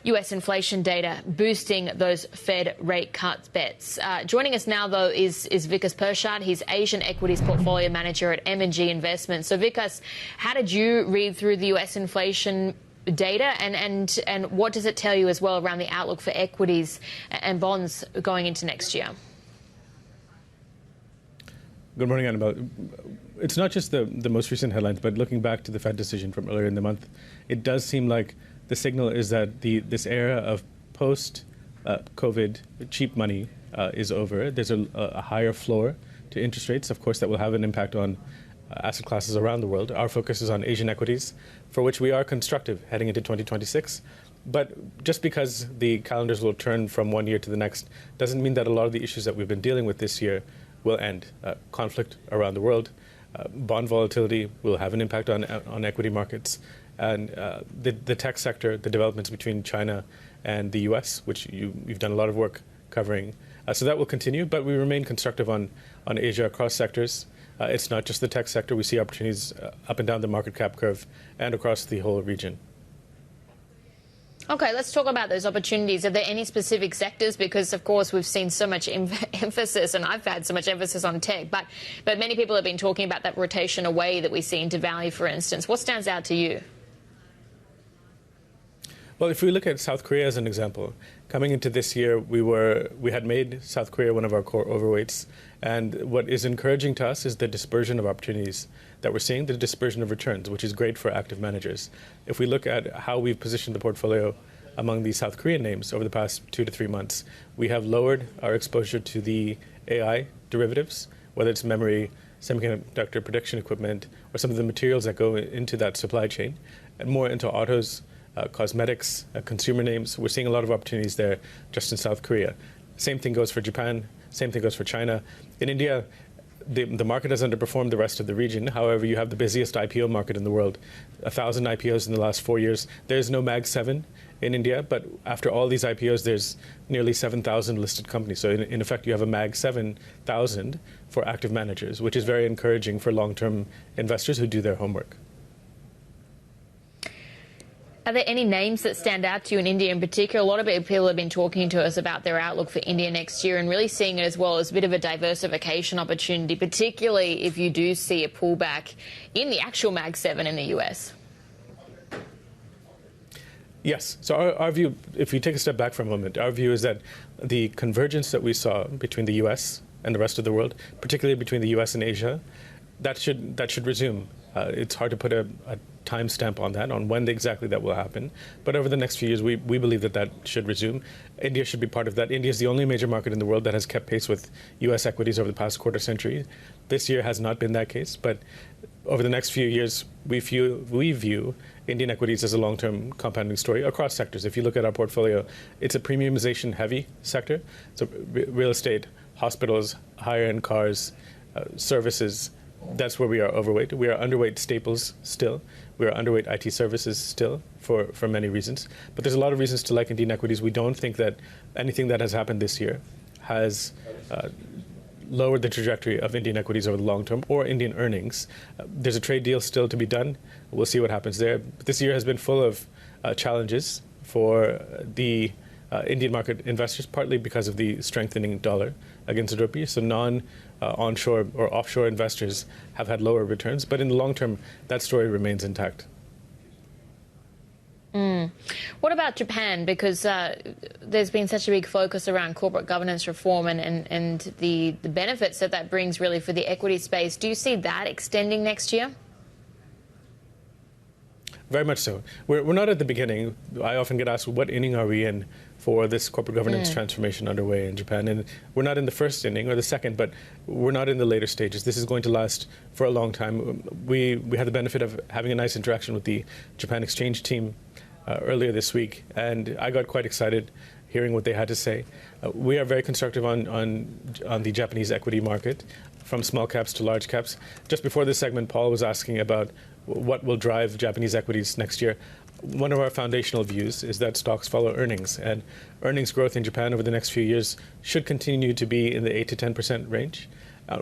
Speaker 1: US inflation data boosting those Fed rate cut bets. Joining us now, though, is Vikas Pershad. He's Asian Equities Portfolio Manager at M&G Investments. So, Vikas, how did you read through the US inflation data, and what does it tell you as well around the outlook for equities and bonds going into next year?
Speaker 15: Good morning, Annabelle. It's not just the most recent headlines, but looking back to the Fed decision from earlier in the month, it does seem like the signal is that this era of post-COVID cheap money is over. There's a higher floor to interest rates. Of course, that will have an impact on asset classes around the world. Our focus is on Asian equities, for which we are constructive heading into 2026. But just because the calendars will turn from one year to the next doesn't mean that a lot of the issues that we've been dealing with this year will end. Conflict around the world, bond volatility will have an impact on equity markets, and the tech sector, the developments between China and the US, which you've done a lot of work covering. So that will continue, but we remain constructive on Asia across sectors. It's not just the tech sector. We see opportunities up and down the market cap curve and across the whole region.
Speaker 1: Okay, let's talk about those opportunities. Are there any specific sectors? Because, of course, we've seen so much emphasis, and I've had so much emphasis on tech, but many people have been talking about that rotation away that we see into value, for instance. What stands out to you?
Speaker 15: Well, if we look at South Korea as an example, coming into this year, we had made South Korea one of our core overweights. And what is encouraging to us is the dispersion of opportunities that we're seeing, the dispersion of returns, which is great for active managers. If we look at how we've positioned the portfolio among the South Korean names over the past 2 to 3 months, we have lowered our exposure to the AI derivatives, whether it's memory, semiconductor prediction equipment, or some of the materials that go into that supply chain, and more into autos, cosmetics, consumer names. We're seeing a lot of opportunities there just in South Korea. Same thing goes for Japan. Same thing goes for China. In India, the market has underperformed the rest of the region. However, you have the busiest IPO market in the world, 1,000 IPOs in the last 4 years. There's no Mag 7 in India, but after all these IPOs, there's nearly 7,000 listed companies. So in effect, you have a Mag 7,000 for active managers, which is very encouraging for long-term investors who do their homework.
Speaker 1: Are there any names that stand out to you in India in particular? A lot of people have been talking to us about their outlook for India next year and really seeing it as well as a bit of a diversification opportunity, particularly if you do see a pullback in the actual Mag 7 in the US.
Speaker 15: Yes. So our view, if we take a step back for a moment, our view is that the convergence that we saw between the US and the rest of the world, particularly between the US and Asia, that should resume. It's hard to put a timestamp on that, on when exactly that will happen. But over the next few years, we believe that should resume. India should be part of that. India is the only major market in the world that has kept pace with U.S. equities over the past quarter century. This year has not been that case, but over the next few years, we view Indian equities as a long-term compounding story across sectors. If you look at our portfolio, it's a premiumization-heavy sector. So real estate, hospitals, higher-end cars, services. That's where we are overweight. We are underweight staples still. We are underweight IT services still for many reasons. But there's a lot of reasons to like Indian equities. We don't think that anything that has happened this year has lowered the trajectory of Indian equities over the long term or Indian earnings. There's a trade deal still to be done. We'll see what happens there. But this year has been full of challenges for the Indian market investors, partly because of the strengthening dollar against the rupee. So non-onshore or offshore investors have had lower returns. But in the long term, that story remains intact.
Speaker 1: What about Japan? Because there's been such a big focus around corporate governance reform and the benefits that brings really for the equity space. Do you see that extending next year?
Speaker 15: Very much so. We're not at the beginning. I often get asked, what inning are we in for this corporate governance transformation underway in Japan? And we're not in the first inning or the second, but we're not in the later stages. This is going to last for a long time. We had the benefit of having a nice interaction with the Japan Exchange team earlier this week, and I got quite excited hearing what they had to say. We are very constructive on the Japanese equity market, from small caps to large caps. Just before this segment, Paul was asking about what will drive Japanese equities next year. One of our foundational views is that stocks follow earnings, and earnings growth in Japan over the next few years should continue to be in the 8 to 10% range.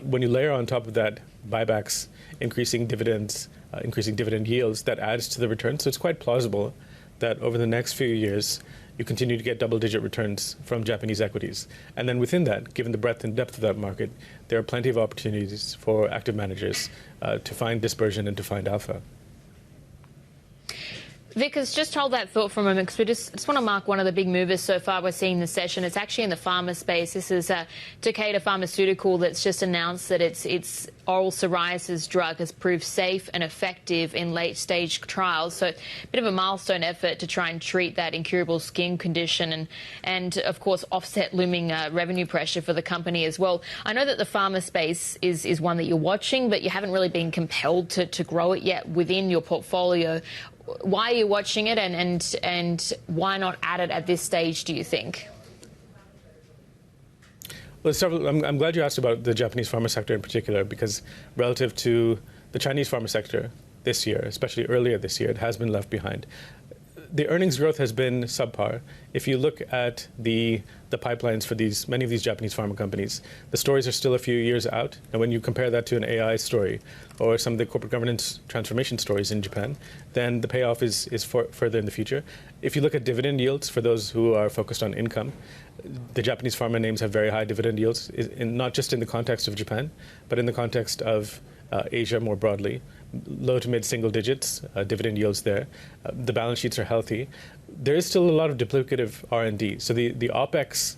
Speaker 15: When you layer on top of that buybacks, increasing dividends, increasing dividend yields, that adds to the return. So it's quite plausible that over the next few years, you continue to get double-digit returns from Japanese equities. And then within that, given the breadth and depth of that market, there are plenty of opportunities for active managers to find dispersion and to find alpha.
Speaker 1: Vikas, just hold that thought for a moment, because we just want to mark one of the big movers so far we're seeing this session. It's actually in the pharma space. This is Takeda Pharmaceutical that's just announced that its oral psoriasis drug has proved safe and effective in late-stage trials. So a bit of a milestone effort to try and treat that incurable skin condition and of course, offset looming revenue pressure for the company as well. I know that the pharma space is one that you're watching, but you haven't really been compelled to grow it yet within your portfolio. Why are you watching it, and why not add it at this stage, do you think?
Speaker 15: Well, I'm glad you asked about the Japanese pharma sector in particular, because relative to the Chinese pharma sector this year, especially earlier this year, it has been left behind. The earnings growth has been subpar. If you look at the pipelines for many of these Japanese pharma companies, the stories are still a few years out. And when you compare that to an AI story or some of the corporate governance transformation stories in Japan, then the payoff is further in the future. If you look at dividend yields, for those who are focused on income, the Japanese pharma names have very high dividend yields, not just in the context of Japan, but in the context of Asia more broadly. Low to mid single digits, dividend yields there. The balance sheets are healthy. There is still a lot of duplicative R&D. So the OPEX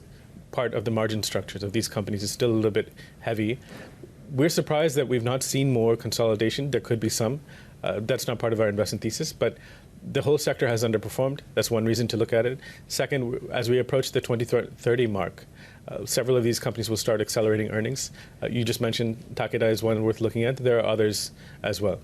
Speaker 15: part of the margin structures of these companies is still a little bit heavy. We're surprised that we've not seen more consolidation. There could be some. That's not part of our investment thesis, but the whole sector has underperformed. That's one reason to look at it. Second, as we approach the 2030 mark, several of these companies will start accelerating earnings. You just mentioned Takeda is one worth looking at. There are others as well.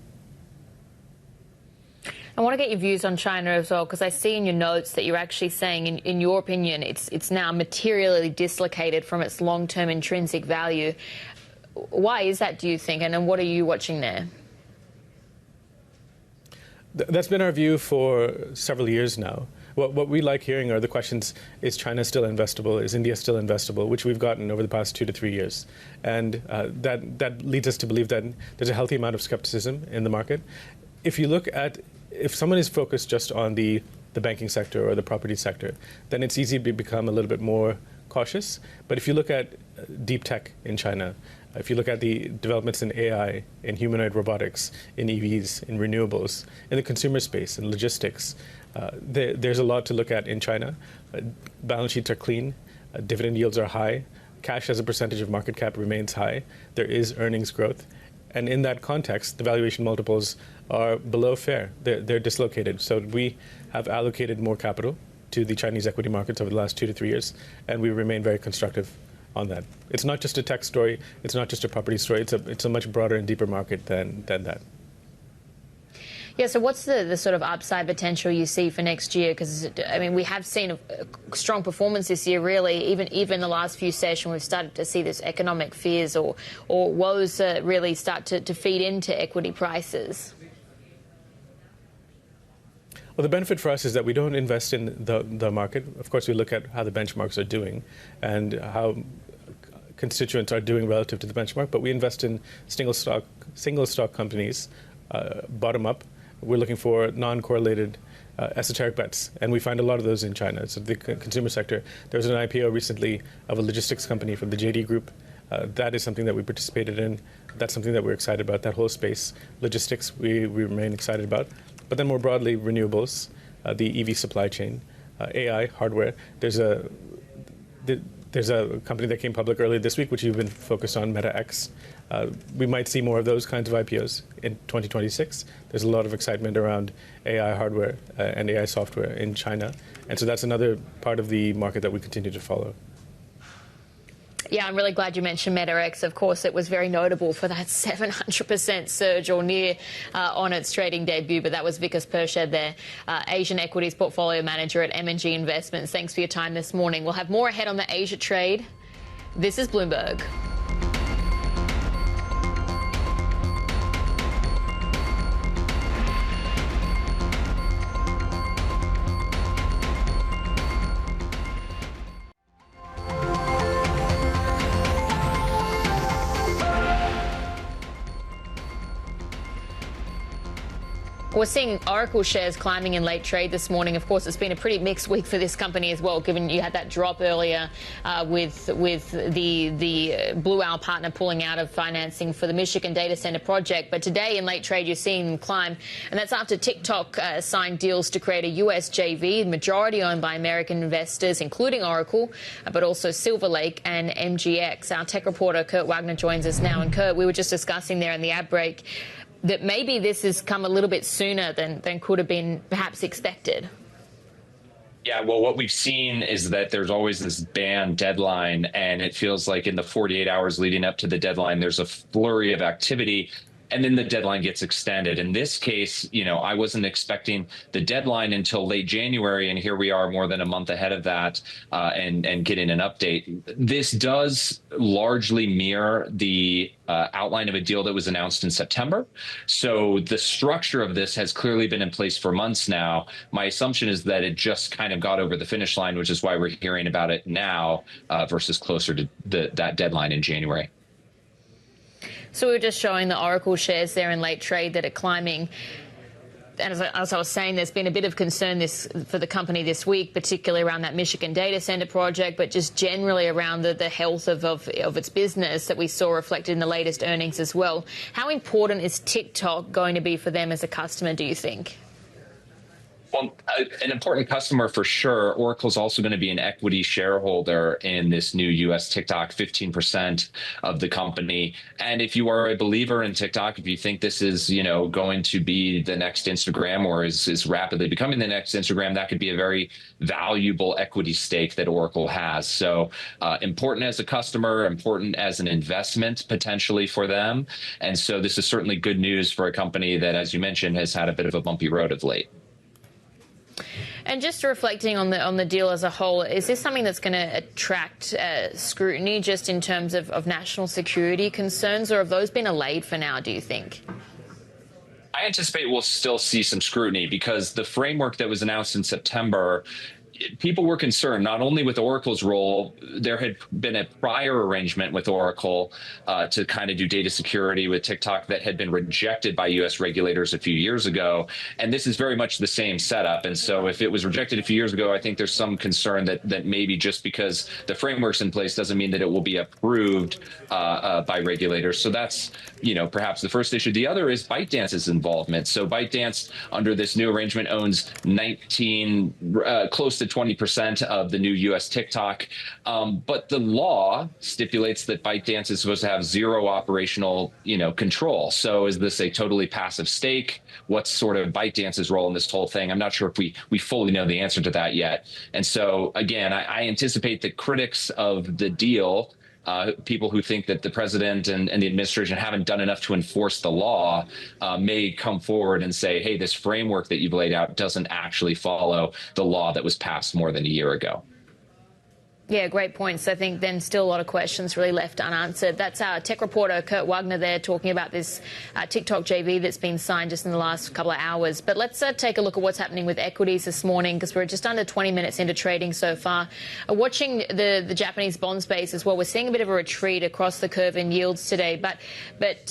Speaker 1: I want to get your views on China as well, because I see in your notes that you're actually saying, in your opinion, it's now materially dislocated from its long-term intrinsic value. Why is that, do you think? And then what are you watching there?
Speaker 15: That's been our view for several years now. What we like hearing are the questions, is China still investable? Is India still investable? Which we've gotten over the past 2 to 3 years. And that leads us to believe that there's a healthy amount of skepticism in the market. If you look at, if someone is focused just on the banking sector or the property sector, then it's easy to become a little bit more cautious. But if you look at deep tech in China, if you look at the developments in AI, in humanoid robotics, in EVs, in renewables, in the consumer space, in logistics, there's a lot to look at in China. Balance sheets are clean, dividend yields are high, cash as a percentage of market cap remains high, there is earnings growth. And in that context, the valuation multiples are below fair. They're dislocated. So we have allocated more capital to the Chinese equity markets over the last 2 to 3 years, and we remain very constructive on that. It's not just a tech story, it's not just a property story, it's a much broader and deeper market than that.
Speaker 1: Yeah, so what's the sort of upside potential you see for next year? Because, I mean, we have seen a strong performance this year, really. Even the last few sessions, we've started to see this economic fears or woes really start to feed into equity prices.
Speaker 15: Well, the benefit for us is that we don't invest in the market. Of course, we look at how the benchmarks are doing and how constituents are doing relative to the benchmark, but we invest in single stock companies, bottom up. We're looking for non-correlated esoteric bets, and we find a lot of those in China. So the consumer sector, there was an IPO recently of a logistics company from the JD Group. That is something that we participated in. That's something that we're excited about, that whole space. Logistics, we remain excited about. But then more broadly, renewables, the EV supply chain, AI hardware. There's a company that came public earlier this week, which you've been focused on, Meta X. We might see more of those kinds of IPOs in 2026. There's a lot of excitement around AI hardware and AI software in China. And so that's another part of the market that we continue to follow.
Speaker 1: Yeah, I'm really glad you mentioned Meta X. Of course, it was very notable for that 700% surge or near on its trading debut. But that was Vikas Pershad there, Asian equities portfolio manager at M&G Investments. Thanks for your time this morning. We'll have more ahead on the Asia trade. This is Bloomberg. We're seeing Oracle shares climbing in late trade this morning. Of course, it's been a pretty mixed week for this company as well, given you had that drop earlier with the Blue Owl partner pulling out of financing for the Michigan data center project. But today in late trade, you're seeing them climb, and that's after TikTok signed deals to create a US JV, majority owned by American investors, including Oracle, but also Silver Lake and MGX. Our tech reporter, Kurt Wagner, joins us now. And Kurt, we were just discussing there in the ad break that maybe this has come a little bit sooner than could have been perhaps expected.
Speaker 16: Yeah, well, what we've seen is that there's always this ban deadline, and it feels like in the 48 hours leading up to the deadline, there's a flurry of activity. And then the deadline gets extended. In this case, I wasn't expecting the deadline until late January, and here we are more than a month ahead of that and getting an update. This does largely mirror the outline of a deal that was announced in September. So the structure of this has clearly been in place for months now. My assumption is that it just kind of got over the finish line, which is why we're hearing about it now versus closer to that deadline in January.
Speaker 1: So we were just showing the Oracle shares there in late trade that are climbing. And as I was saying, there's been a bit of concern for the company this week, particularly around that Michigan data center project, but just generally around the health of its business that we saw reflected in the latest earnings as well. How important is TikTok going to be for them as a customer, do you think?
Speaker 16: Well, an important customer for sure. Oracle's also going to be an equity shareholder in this new U.S. TikTok, 15% of the company. And if you are a believer in TikTok, if you think this is, going to be the next Instagram or is rapidly becoming the next Instagram, that could be a very valuable equity stake that Oracle has. So important as a customer, important as an investment potentially for them. And so this is certainly good news for a company that, as you mentioned, has had a bit of a bumpy road of late.
Speaker 1: And just reflecting on the deal as a whole, is this something that's going to attract scrutiny just in terms of national security concerns, or have those been allayed for now, do you think?
Speaker 16: I anticipate we'll still see some scrutiny because the framework that was announced in September, people were concerned not only with Oracle's role. There had been a prior arrangement with Oracle to kind of do data security with TikTok that had been rejected by U.S. regulators a few years ago. And this is very much the same setup. And so if it was rejected a few years ago, I think there's some concern that maybe just because the framework's in place doesn't mean that it will be approved by regulators. So that's, perhaps the first issue. The other is ByteDance's involvement. So ByteDance, under this new arrangement, owns close to 20% of the new U.S. TikTok. But the law stipulates that ByteDance is supposed to have zero operational, control. So is this a totally passive stake? What's sort of ByteDance's role in this whole thing? I'm not sure if we fully know the answer to that yet. And so, again, I anticipate that critics of the deal, people who think that the president and the administration haven't done enough to enforce the law may come forward and say, hey, this framework that you've laid out doesn't actually follow the law that was passed more than a year ago.
Speaker 1: Yeah, great points. I think then still a lot of questions really left unanswered. That's our tech reporter, Kurt Wagner, there talking about this TikTok JV that's been signed just in the last couple of hours. But let's take a look at what's happening with equities this morning, because we're just under 20 minutes into trading so far. Watching the Japanese bond space as well, we're seeing a bit of a retreat across the curve in yields today. But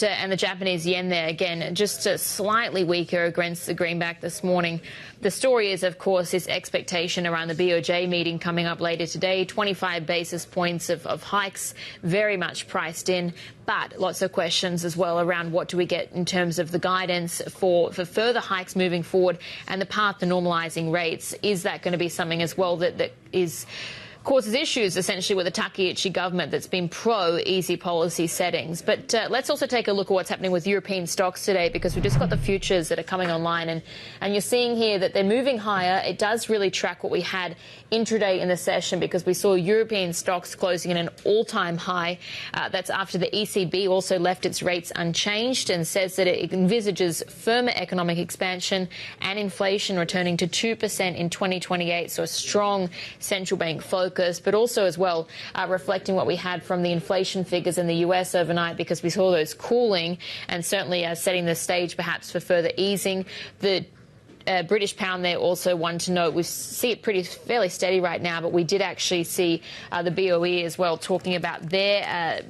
Speaker 1: and the Japanese yen there, again, just slightly weaker against the greenback this morning. The story is, of course, this expectation around the BOJ meeting coming up later today. 20 25 basis points of hikes very much priced in, but lots of questions as well around what do we get in terms of the guidance for further hikes moving forward and the path to normalising rates. Is that going to be something as well that causes issues essentially with the Takeda government that's been pro-easy policy settings? But let's also take a look at what's happening with European stocks today, because we've just got the futures that are coming online, and you're seeing here that they're moving higher. It does really track what we had intraday in the session, because we saw European stocks closing in an all-time high. That's after the ECB also left its rates unchanged and says that it envisages firmer economic expansion and inflation returning to 2% in 2028, so a strong central bank focus. But also as well reflecting what we had from the inflation figures in the US overnight, because we saw those cooling and certainly setting the stage perhaps for further easing. The British pound there also one to note. We see it fairly steady right now, but we did actually see the BOE as well talking about their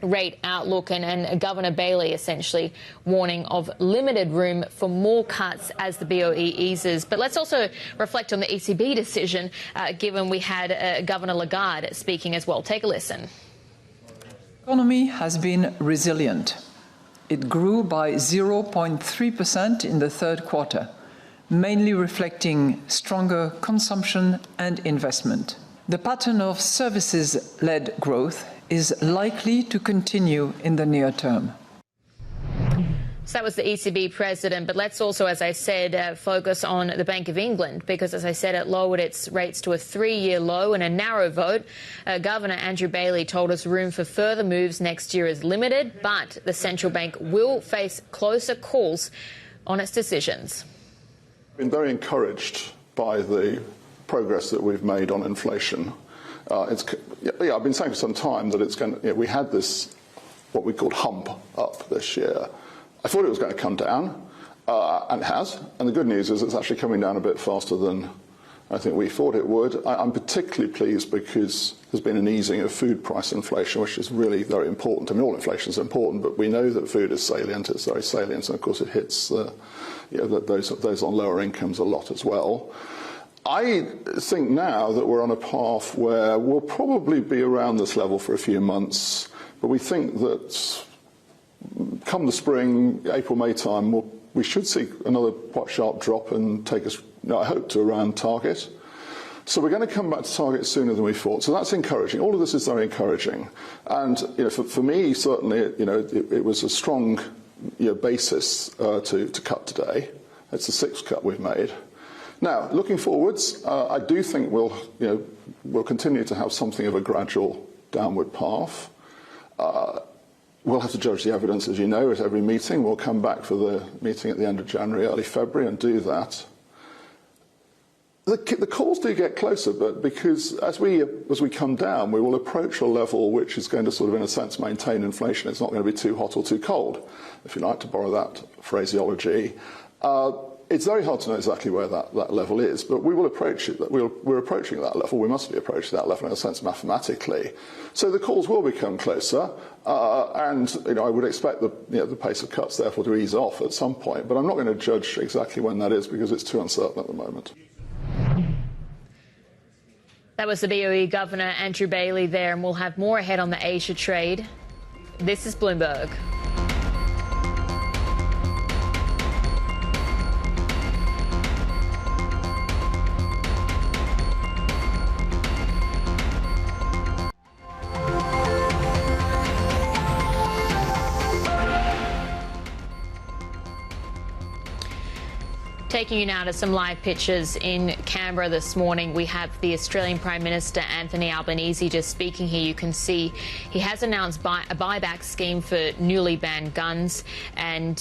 Speaker 1: rate outlook, and Governor Bailey essentially warning of limited room for more cuts as the BOE eases. But let's also reflect on the ECB decision, given we had Governor Lagarde speaking as well. Take a listen.
Speaker 17: The economy has been resilient. It grew by 0.3% in the third quarter, mainly reflecting stronger consumption and investment. The pattern of services-led growth is likely to continue in the near term.
Speaker 1: So that was the ECB president. But let's also, as I said, focus on the Bank of England, because, as I said, it lowered its rates to a 3-year low in a narrow vote. Governor Andrew Bailey told us room for further moves next year is limited, but the central bank will face closer calls on its decisions.
Speaker 18: I've been very encouraged by the progress that we've made on inflation. I've been saying for some time that it's going to, we had this, what we called hump up this year. I thought it was going to come down, and it has. And the good news is it's actually coming down a bit faster than I think we thought it would. I'm particularly pleased because there's been an easing of food price inflation, which is really very important. I mean, all inflation is important, but we know that food is salient. It's very salient, and of course it hits those on lower incomes a lot as well. I think now that we're on a path where we'll probably be around this level for a few months, but we think that come the spring, April, May time, we should see another quite sharp drop and take us, I hope, to around target. So we're going to come back to target sooner than we thought. So that's encouraging. All of this is very encouraging. And for me, certainly, it was a strong basis to cut today. It's the 6th cut we've made. Now, looking forwards, I do think we'll continue to have something of a gradual downward path. We'll have to judge the evidence, as you know, at every meeting. We'll come back for the meeting at the end of January, early February, and do that. The calls do get closer, but because as we come down, we will approach a level which is going to sort of, in a sense, maintain inflation. It's not going to be too hot or too cold, if you like to borrow that phraseology. It's very hard to know exactly where that level is, but we will approach it. We're approaching that level. We must be approaching that level in a sense mathematically. So the calls will become closer, and I would expect the pace of cuts therefore to ease off at some point. But I'm not going to judge exactly when that is because it's too uncertain at the moment.
Speaker 1: That was the BOE Governor Andrew Bailey there, and we'll have more ahead on the Asia trade. This is Bloomberg. Taking you now to some live pictures in Canberra this morning. We have the Australian Prime Minister Anthony Albanese just speaking here. You can see he has announced a buyback scheme for newly banned guns and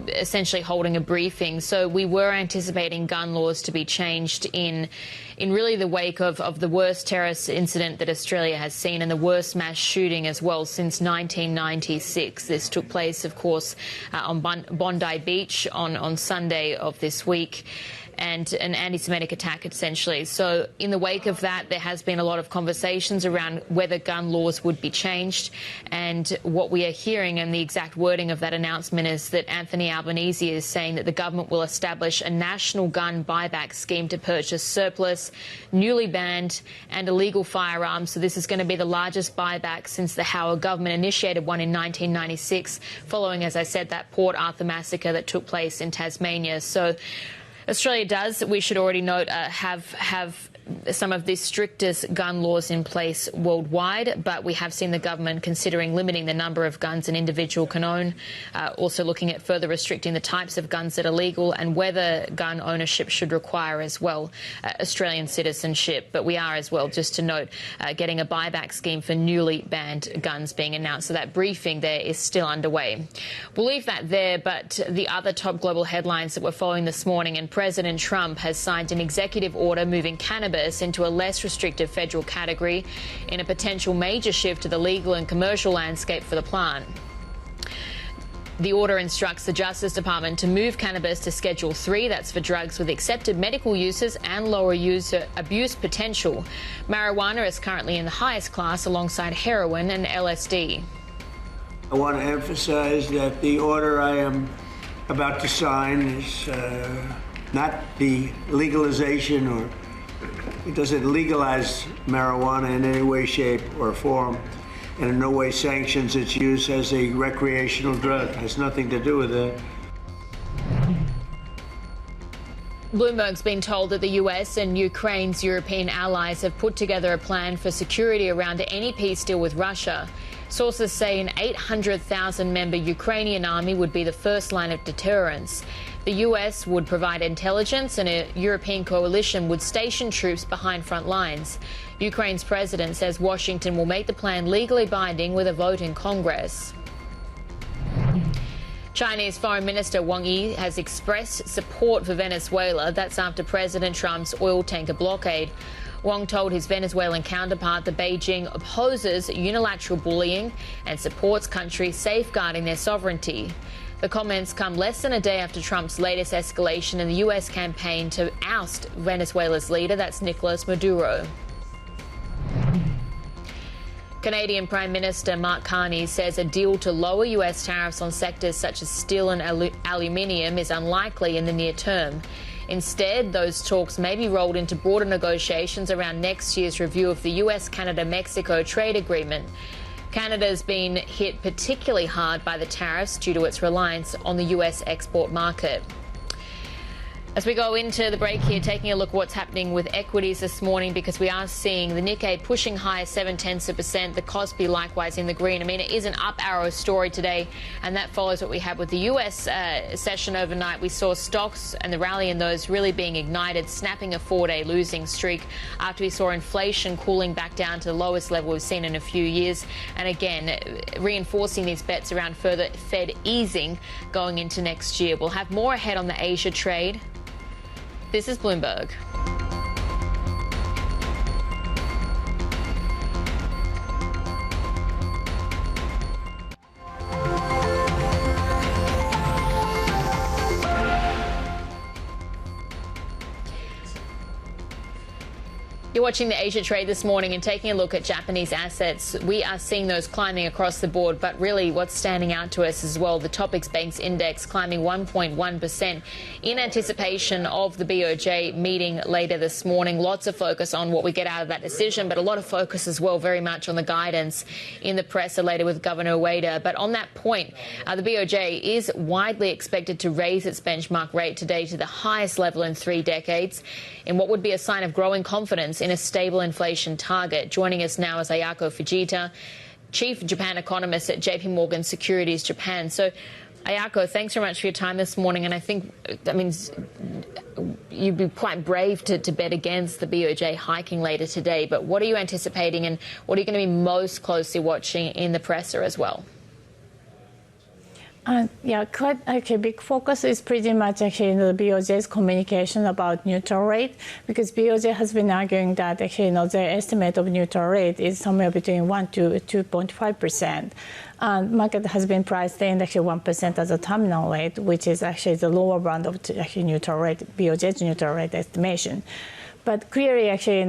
Speaker 1: essentially holding a briefing. So we were anticipating gun laws to be changed in really the wake of the worst terrorist incident that Australia has seen and the worst mass shooting as well since 1996. This took place, of course, on Bondi Beach on Sunday of this week. and an anti-Semitic attack, essentially. So in the wake of that, there has been a lot of conversations around whether gun laws would be changed. And what we are hearing, and the exact wording of that announcement, is that Anthony Albanese is saying that the government will establish a national gun buyback scheme to purchase surplus, newly banned and illegal firearms. So this is going to be the largest buyback since the Howard government initiated one in 1996, following, as I said, that Port Arthur massacre that took place in Tasmania. So Australia does, we should already note, have some of the strictest gun laws in place worldwide, but we have seen the government considering limiting the number of guns an individual can own, also looking at further restricting the types of guns that are legal and whether gun ownership should require as well Australian citizenship. But we are as well, just to note, getting a buyback scheme for newly banned guns being announced. So that briefing there is still underway. We'll leave that there, but the other top global headlines that we're following this morning, and President Trump has signed an executive order moving cannabis into a less restrictive federal category in a potential major shift to the legal and commercial landscape for the plant. The order instructs the Justice Department to move cannabis to Schedule 3, that's for drugs with accepted medical uses and lower user abuse potential. Marijuana is currently in the highest class alongside heroin and LSD.
Speaker 13: I want to emphasize that the order I am about to sign is not the legalization, or it doesn't legalize marijuana in any way, shape, or form, and in no way sanctions its use as a recreational drug. It has nothing to do with that.
Speaker 1: Bloomberg's been told that the US and Ukraine's European allies have put together a plan for security around any peace deal with Russia. Sources say an 800,000-member Ukrainian army would be the first line of deterrence. The US would provide intelligence and a European coalition would station troops behind front lines. Ukraine's president says Washington will make the plan legally binding with a vote in Congress. Chinese Foreign Minister Wang Yi has expressed support for Venezuela. That's after President Trump's oil tanker blockade. Wang told his Venezuelan counterpart that Beijing opposes unilateral bullying and supports countries safeguarding their sovereignty. The comments come less than a day after Trump's latest escalation in the US campaign to oust Venezuela's leader, that's Nicolas Maduro. Canadian Prime Minister Mark Carney says a deal to lower US tariffs on sectors such as steel and aluminium is unlikely in the near term. Instead, those talks may be rolled into broader negotiations around next year's review of the US-Canada-Mexico trade agreement. Canada's been hit particularly hard by the tariffs due to its reliance on the US export market. As we go into the break here, taking a look at what's happening with equities this morning, because we are seeing the Nikkei pushing higher 0.7%, the Kospi likewise in the green. I mean, it is an up arrow story today, and that follows what we had with the US session overnight. We saw stocks and the rally in those really being ignited, snapping a 4-day losing streak after we saw inflation cooling back down to the lowest level we've seen in a few years. And again, reinforcing these bets around further Fed easing going into next year. We'll have more ahead on the Asia trade. This is Bloomberg. You're watching the Asia trade this morning and taking a look at Japanese assets. We are seeing those climbing across the board, but really what's standing out to us as well, the Topix Banks Index climbing 1.1% in anticipation of the BOJ meeting later this morning. Lots of focus on what we get out of that decision, but a lot of focus as well very much on the guidance in the press later with Governor Ueda. But on that point, the BOJ is widely expected to raise its benchmark rate today to the highest level in 3 decades, in what would be a sign of growing confidence in a stable inflation target. Joining us now is Ayako Fujita, Chief Japan Economist at JP Morgan Securities Japan. So, Ayako, thanks very much for your time this morning. And I think that means you'd be quite brave to bet against the BOJ hiking later today. But what are you anticipating, and what are you going to be most closely watching in the presser as well?
Speaker 19: Yeah, quite actually big focus is pretty much actually in the BOJ's communication about neutral rate, because BOJ has been arguing that actually their estimate of neutral rate is somewhere between 1 to 2.5%. And market has been priced in actually 1% as a terminal rate, which is actually the lower bound of actually neutral rate, BOJ's neutral rate estimation. But clearly actually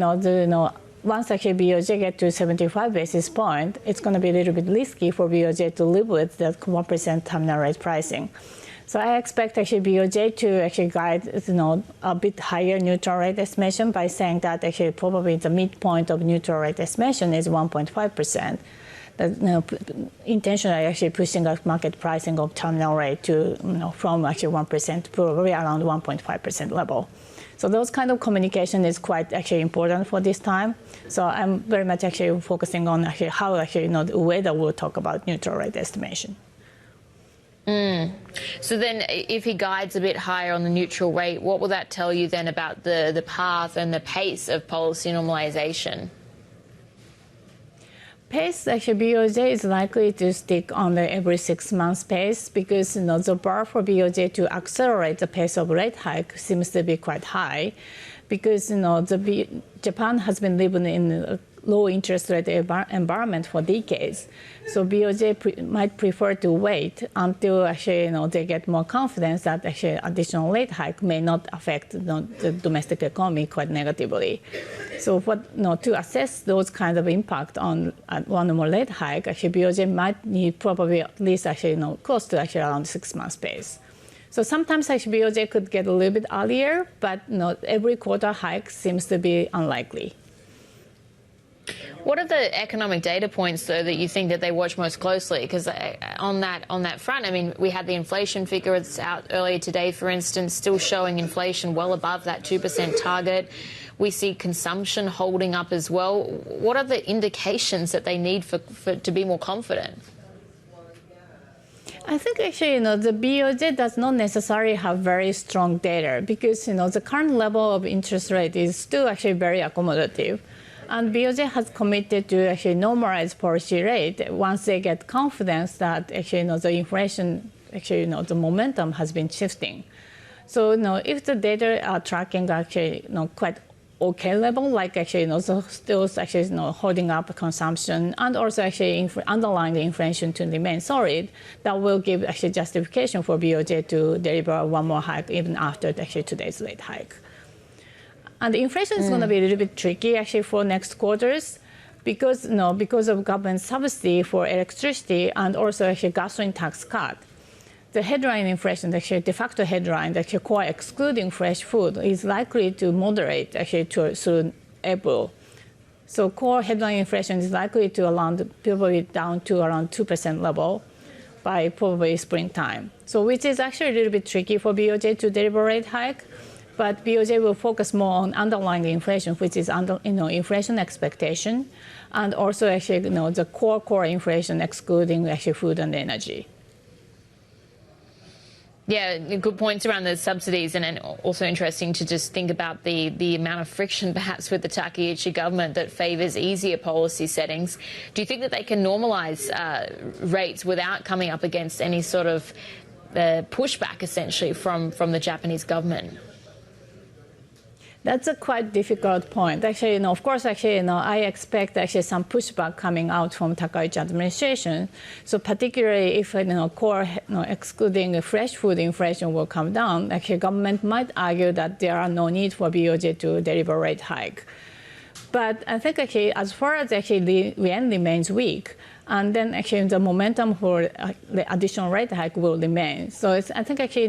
Speaker 19: once actually BOJ get to 75 basis point, it's going to be a little bit risky for BOJ to live with that 1% terminal rate pricing. So I expect actually BOJ to actually guide a bit higher neutral rate estimation by saying that actually probably the midpoint of neutral rate estimation is 1.5%. Intentionally actually pushing up market pricing of terminal rate to from actually 1% to probably around 1.5% level. So those kind of communication is quite actually important for this time. So I'm very much actually focusing on actually how actually Ueda will talk about neutral rate estimation.
Speaker 1: So then if he guides a bit higher on the neutral rate, what will that tell you then about the path and the pace of policy normalization?
Speaker 19: Pace, actually, BOJ is likely to stick on the every 6 months pace because the bar for BOJ to accelerate the pace of rate hike seems to be quite high, because Japan has been living in a low interest rate environment for decades. So BOJ might prefer to wait until actually they get more confidence that actually additional rate hike may not affect the domestic economy quite negatively. So to assess those kind of impact on one or more rate hike, actually BOJ might need probably at least actually close to actually around 6 months pace. So sometimes actually BOJ could get a little bit earlier, but every quarter hike seems to be unlikely.
Speaker 1: What are the economic data points, though, that you think that they watch most closely? Because on that front, I mean, we had the inflation figure that's out earlier today, for instance, still showing inflation well above that 2% target. We see consumption holding up as well. What are the indications that they need to be more confident?
Speaker 19: I think actually, the BOJ does not necessarily have very strong data because, the current level of interest rate is still actually very accommodative. And BOJ has committed to actually normalize policy rate once they get confidence that actually the inflation, actually the momentum has been shifting. So if the data are tracking actually quite okay level, like actually still actually holding up consumption and also actually underlying the inflation to remain solid, that will give actually justification for BOJ to deliver one more hike even after actually today's rate hike. And the inflation is going to be a little bit tricky actually for next quarters because of government subsidy for electricity and also actually gasoline tax cut. The headline inflation, actually de facto headline, actually core excluding fresh food, is likely to moderate actually through April. So core headline inflation is likely to probably down to around 2% level by probably springtime. So which is actually a little bit tricky for BOJ to deliver rate hike. But BOJ will focus more on underlying inflation, which is inflation expectation, and also actually the core inflation excluding actually food and energy.
Speaker 1: Yeah, good points around the subsidies, and also interesting to just think about the amount of friction perhaps with the Takeda government that favours easier policy settings. Do you think that they can normalise rates without coming up against any sort of pushback essentially from the Japanese government?
Speaker 19: That's a quite difficult point. Actually, of course, actually, I expect actually some pushback coming out from Takeda administration. So particularly if, core, excluding fresh food inflation will come down, actually government might argue that there are no need for BOJ to deliver rate hike. But I think actually, as far as actually the yen remains weak, and then actually the momentum for the additional rate hike will remain. So I think actually,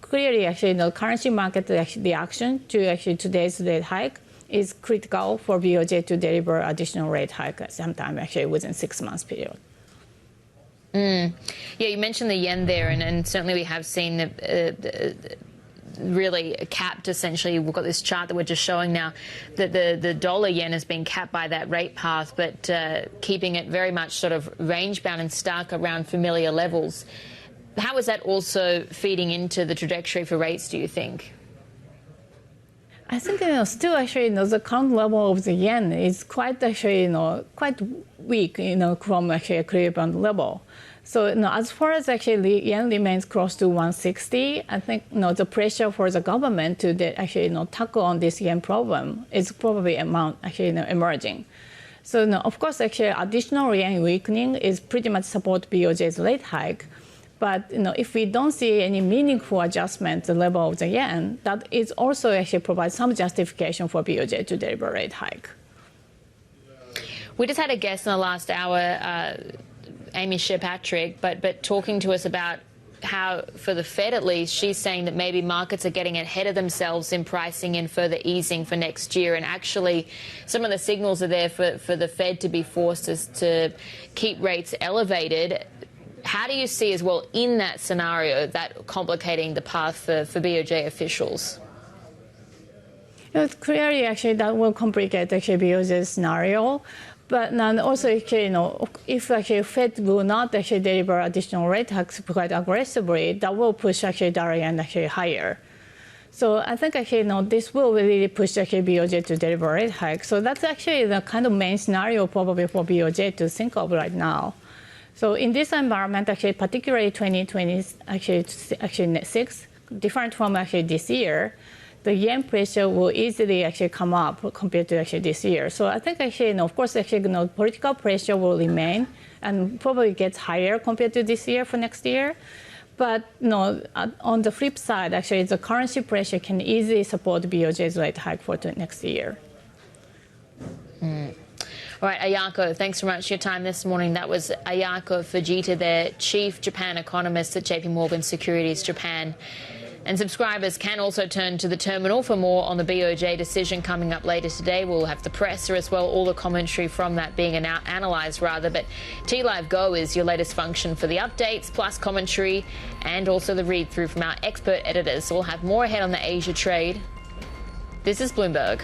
Speaker 19: clearly actually the currency market reaction to actually today's rate hike is critical for BOJ to deliver additional rate hike sometime actually within 6 months period.
Speaker 1: Yeah, you mentioned the yen there, and certainly we have seen really capped essentially. We've got this chart that we're just showing now that the dollar yen has been capped by that rate path, but keeping it very much sort of range bound and stuck around familiar levels. How is that also feeding into the trajectory for rates, do you think?
Speaker 19: I think still actually the current level of the yen is quite actually quite weak from actually equilibrium level. So as far as actually yen remains close to 160, I think the pressure for the government to actually tackle on this yen problem is probably emerging. So of course, actually additional yen weakening is pretty much support BOJ's rate hike. But if we don't see any meaningful adjustment to the level of the yen, that is also actually provides some justification for BOJ to deliver rate hike.
Speaker 1: We just had a guest in the last hour, Amy Shirpatrick, but talking to us about how, for the Fed at least, she's saying that maybe markets are getting ahead of themselves in pricing in further easing for next year. And actually, some of the signals are there for the Fed to be forced to keep rates elevated. How do you see as well in that scenario that complicating the path for BOJ officials?
Speaker 19: Clearly, actually, that will complicate BOJ's scenario. But then also, if actually Fed will not actually deliver additional rate hikes quite aggressively, that will push dollar yen higher. So I think this will really push BOJ to deliver rate hikes. So that's actually the kind of main scenario probably for BOJ to think of right now. So in this environment, particularly 2026, different from this year, the yen pressure will easily come up compared to this year. So I think of course, political pressure will remain and probably gets higher compared to this year for next year. But on the flip side, the currency pressure can easily support BOJ's rate hike for next year.
Speaker 1: All right, Ayako, thanks so much for your time this morning. That was Ayako Fujita, the Chief Japan Economist at JP Morgan Securities Japan. And subscribers can also turn to the terminal for more on the BOJ decision coming up later today. We'll have the presser as well, all the commentary from that being analysed rather. But T-Live Go is your latest function for the updates, plus commentary, and also the read-through from our expert editors. So we'll have more ahead on the Asia trade. This is Bloomberg.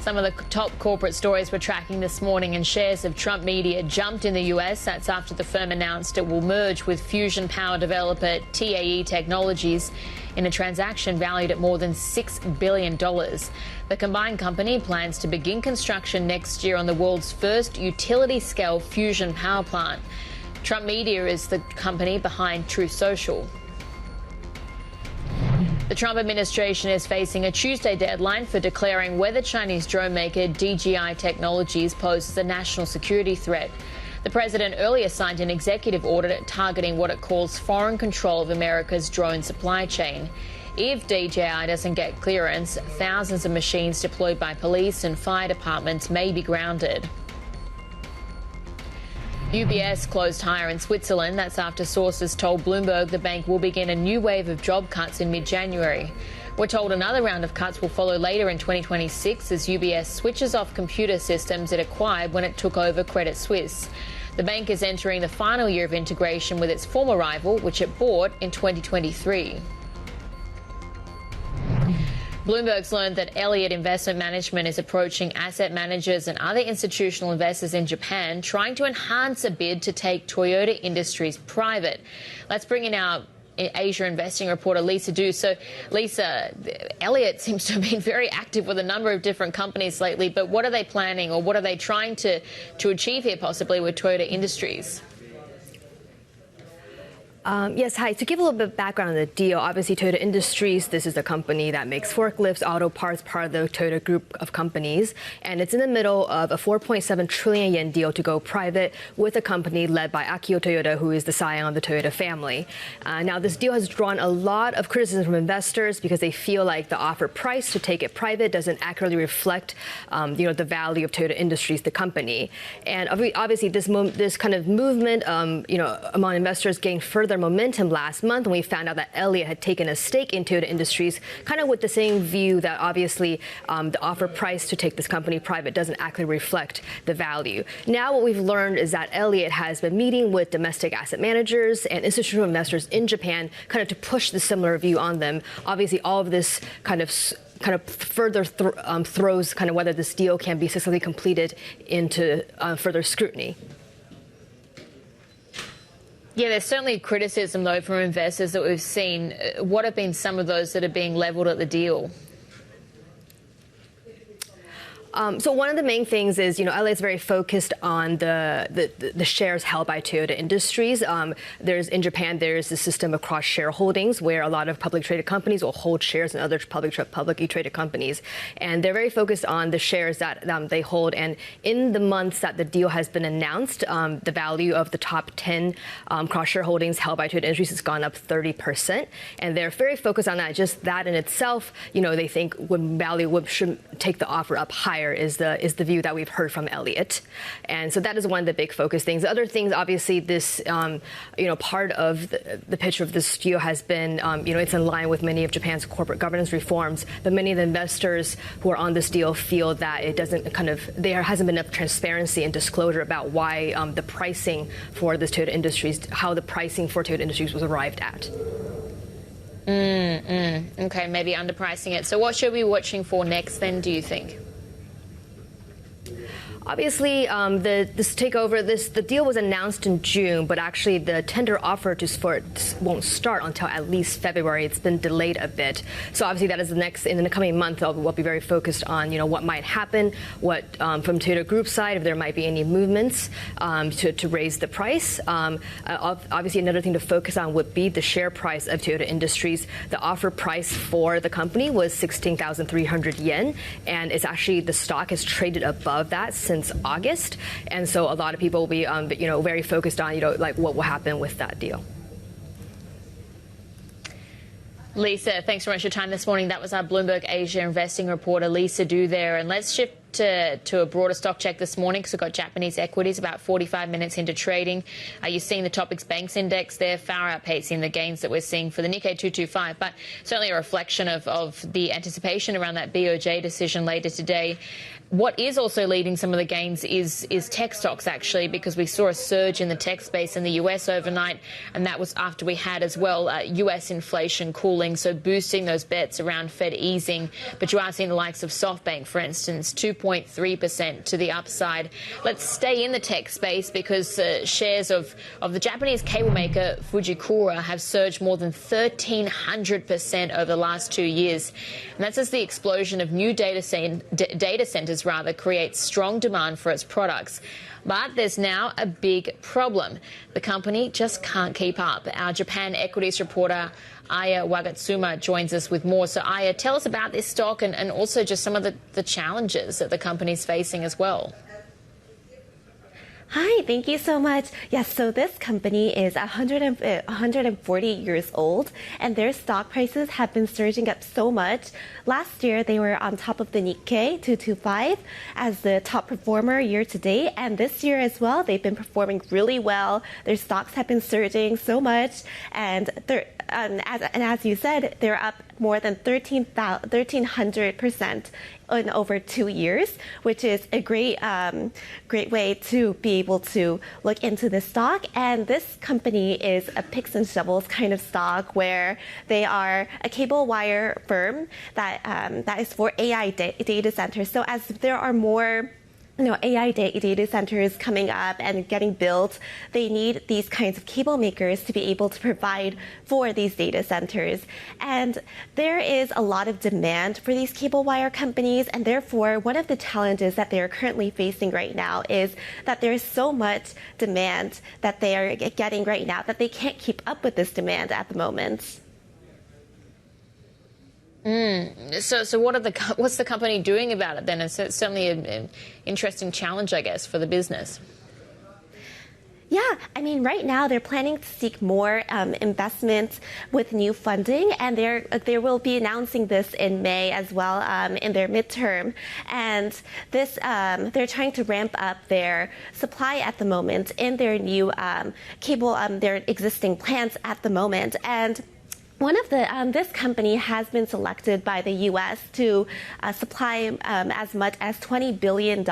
Speaker 1: Some of the top corporate stories we're tracking this morning, and shares of Trump Media jumped in the US. That's after the firm announced it will merge with fusion power developer TAE Technologies in a transaction valued at more than $6 billion. The combined company plans to begin construction next year on the world's first utility-scale fusion power plant. Trump Media is the company behind Truth Social. The Trump administration is facing a Tuesday deadline for declaring whether Chinese drone maker DJI Technologies poses a national security threat. The president earlier signed an executive order targeting what it calls foreign control of America's drone supply chain. If DJI doesn't get clearance, thousands of machines deployed by police and fire departments may be grounded. UBS closed higher in Switzerland. That's after sources told Bloomberg the bank will begin a new wave of job cuts in mid-January. We're told another round of cuts will follow later in 2026 as UBS switches off computer systems it acquired when it took over Credit Suisse. The bank is entering the final year of integration with its former rival, which it bought in 2023. Bloomberg's learned that Elliott Investment Management is approaching asset managers and other institutional investors in Japan, trying to enhance a bid to take Toyota Industries private. Let's bring in our Asia investing reporter, Lisa Du. So, Lisa, Elliott seems to have been very active with a number of different companies lately, but what are they planning, or what are they trying to achieve here, possibly with Toyota Industries?
Speaker 20: Yes, hi. To give a little bit of background on the deal, obviously Toyota Industries, this is a company that makes forklifts, auto parts, part of the Toyota group of companies. And it's in the middle of a 4.7 trillion yen deal to go private with a company led by Akio Toyoda, who is the scion of the Toyota family. Now, this deal has drawn a lot of criticism from investors because they feel like the offered price to take it private doesn't accurately reflect, the value of Toyota Industries, the company. And obviously, this kind of movement, among investors gained further further momentum last month when we found out that Elliott had taken a stake in Toyota Industries, kind of with the same view that obviously the offer price to take this company private doesn't actually reflect the value. Now what we've learned is that Elliott has been meeting with domestic asset managers and institutional investors in Japan kind of to push the similar view on them. Obviously, all of this kind of further throws kind of whether this deal can be successfully completed into further scrutiny.
Speaker 1: Yeah, there's certainly criticism, though, from investors that we've seen. What have been some of those that are being levelled at the deal?
Speaker 20: So one of the main things is, Elliott's very focused on the shares held by Toyota Industries. In Japan, there's a system of cross shareholdings where a lot of publicly traded companies will hold shares in other publicly traded companies. And they're very focused on the shares that they hold. And in the months that the deal has been announced, the value of the top 10 cross shareholdings held by Toyota Industries has gone up 30%. And they're very focused on that. Just that in itself, they think should take the offer up higher is the view that we've heard from Elliott. And so that is one of the big focus things. The other things, obviously, this, part of the picture of this deal has been, it's in line with many of Japan's corporate governance reforms, but many of the investors who are on this deal feel that it doesn't there hasn't been enough transparency and disclosure about why the pricing for this Toyota Industries, how the pricing for Toyota Industries was arrived at.
Speaker 1: Okay, maybe underpricing it. So what should we be watching for next then, do you think?
Speaker 20: Obviously, the deal was announced in June, but actually the tender offer for it won't start until at least February. It's been delayed a bit. So obviously that is in the coming month, we'll be very focused on, what might happen, from Toyota Group side, if there might be any movements to raise the price. Obviously, another thing to focus on would be the share price of Toyota Industries. The offer price for the company was 16,300 yen, and it's actually, the stock has traded above that since August, and so a lot of people will be, very focused on, what will happen with that deal.
Speaker 1: Lisa, thanks very much for your time this morning. That was our Bloomberg Asia investing reporter, Lisa Du there. And let's shift to a broader stock check this morning because we've got Japanese equities about 45 minutes into trading. You're seeing the Topix Banks Index there far outpacing the gains that we're seeing for the Nikkei 225, but certainly a reflection of the anticipation around that BOJ decision later today. What is also leading some of the gains is tech stocks, actually, because we saw a surge in the tech space in the US overnight, and that was after we had as well US inflation cooling, so boosting those bets around Fed easing. But you are seeing the likes of SoftBank, for instance, 2.3% to the upside. Let's stay in the tech space because shares of the Japanese cable maker Fujikura have surged more than 1,300% over the last 2 years. And that's as the explosion of new data centers creates strong demand for its products. But there's now a big problem. The company just can't keep up. Our Japan equities reporter, Aya Wagatsuma, joins us with more. So, Aya, tell us about this stock and also just some of the challenges that the company's facing as well.
Speaker 21: Hi, thank you so much. Yes, so this company is 140 years old, and their stock prices have been surging up so much. Last year, they were on top of the Nikkei 225 as the top performer year to date, and this year as well, they've been performing really well. Their stocks have been surging so much, and as you said, they're up more than 1,300% in over 2 years, which is a great way to be able to look into this stock. And this company is a picks and shovels kind of stock where they are a cable wire firm that is for AI data centers. So as there are more AI data centers coming up and getting built, they need these kinds of cable makers to be able to provide for these data centers. And there is a lot of demand for these cable wire companies, and therefore one of the challenges that they're currently facing right now is that there's so much demand that they are getting right now that they can't keep up with this demand at the moment.
Speaker 1: So what's the company doing about it then? It's certainly an interesting challenge, I guess, for the business.
Speaker 21: Yeah, I mean, right now they're planning to seek more investment with new funding, and they will be announcing this in May as well in their midterm. And this they're trying to ramp up their supply at the moment in their new their existing plants at the moment. And one of this company has been selected by the U.S. to supply as much as $20 billion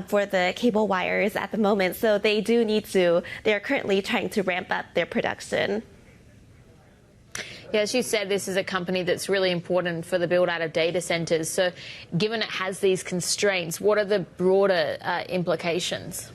Speaker 21: for the cable wires at the moment. So they do need to, they're currently trying to ramp up their production.
Speaker 1: Yeah, as you said, this is a company that's really important for the build out of data centers. So given it has these constraints, what are the broader implications?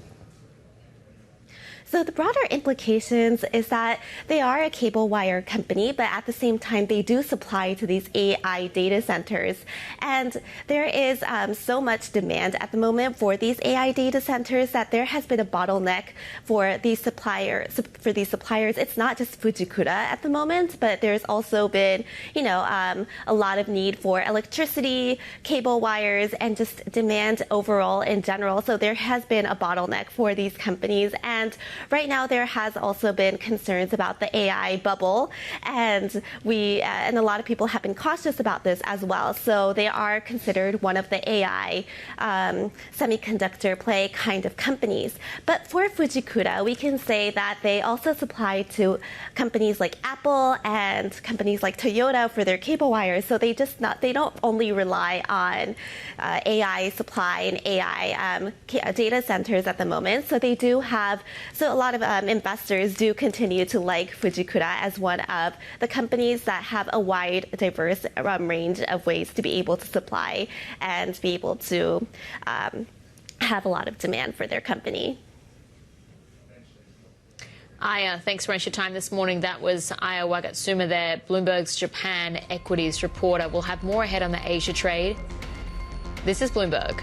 Speaker 21: So the broader implications is that they are a cable wire company, but at the same time, they do supply to these AI data centers. And there is so much demand at the moment for these AI data centers that there has been a bottleneck for these suppliers. It's not just Fujikura at the moment, but there's also been, a lot of need for electricity, cable wires, and just demand overall in general. So there has been a bottleneck for these companies. And right now, there has also been concerns about the AI bubble, and and a lot of people have been cautious about this as well. So they are considered one of the AI semiconductor play kind of companies. But for Fujikura, we can say that they also supply to companies like Apple and companies like Toyota for their cable wires. So they don't only rely on AI supply and AI data centers at the moment. So they do have a lot of investors do continue to like Fujikura as one of the companies that have a wide, diverse range of ways to be able to supply and be able to have a lot of demand for their company.
Speaker 1: Aya, thanks very much for your time this morning. That was Aya Wagatsuma there, Bloomberg's Japan equities reporter. We'll have more ahead on the Asia trade. This is Bloomberg.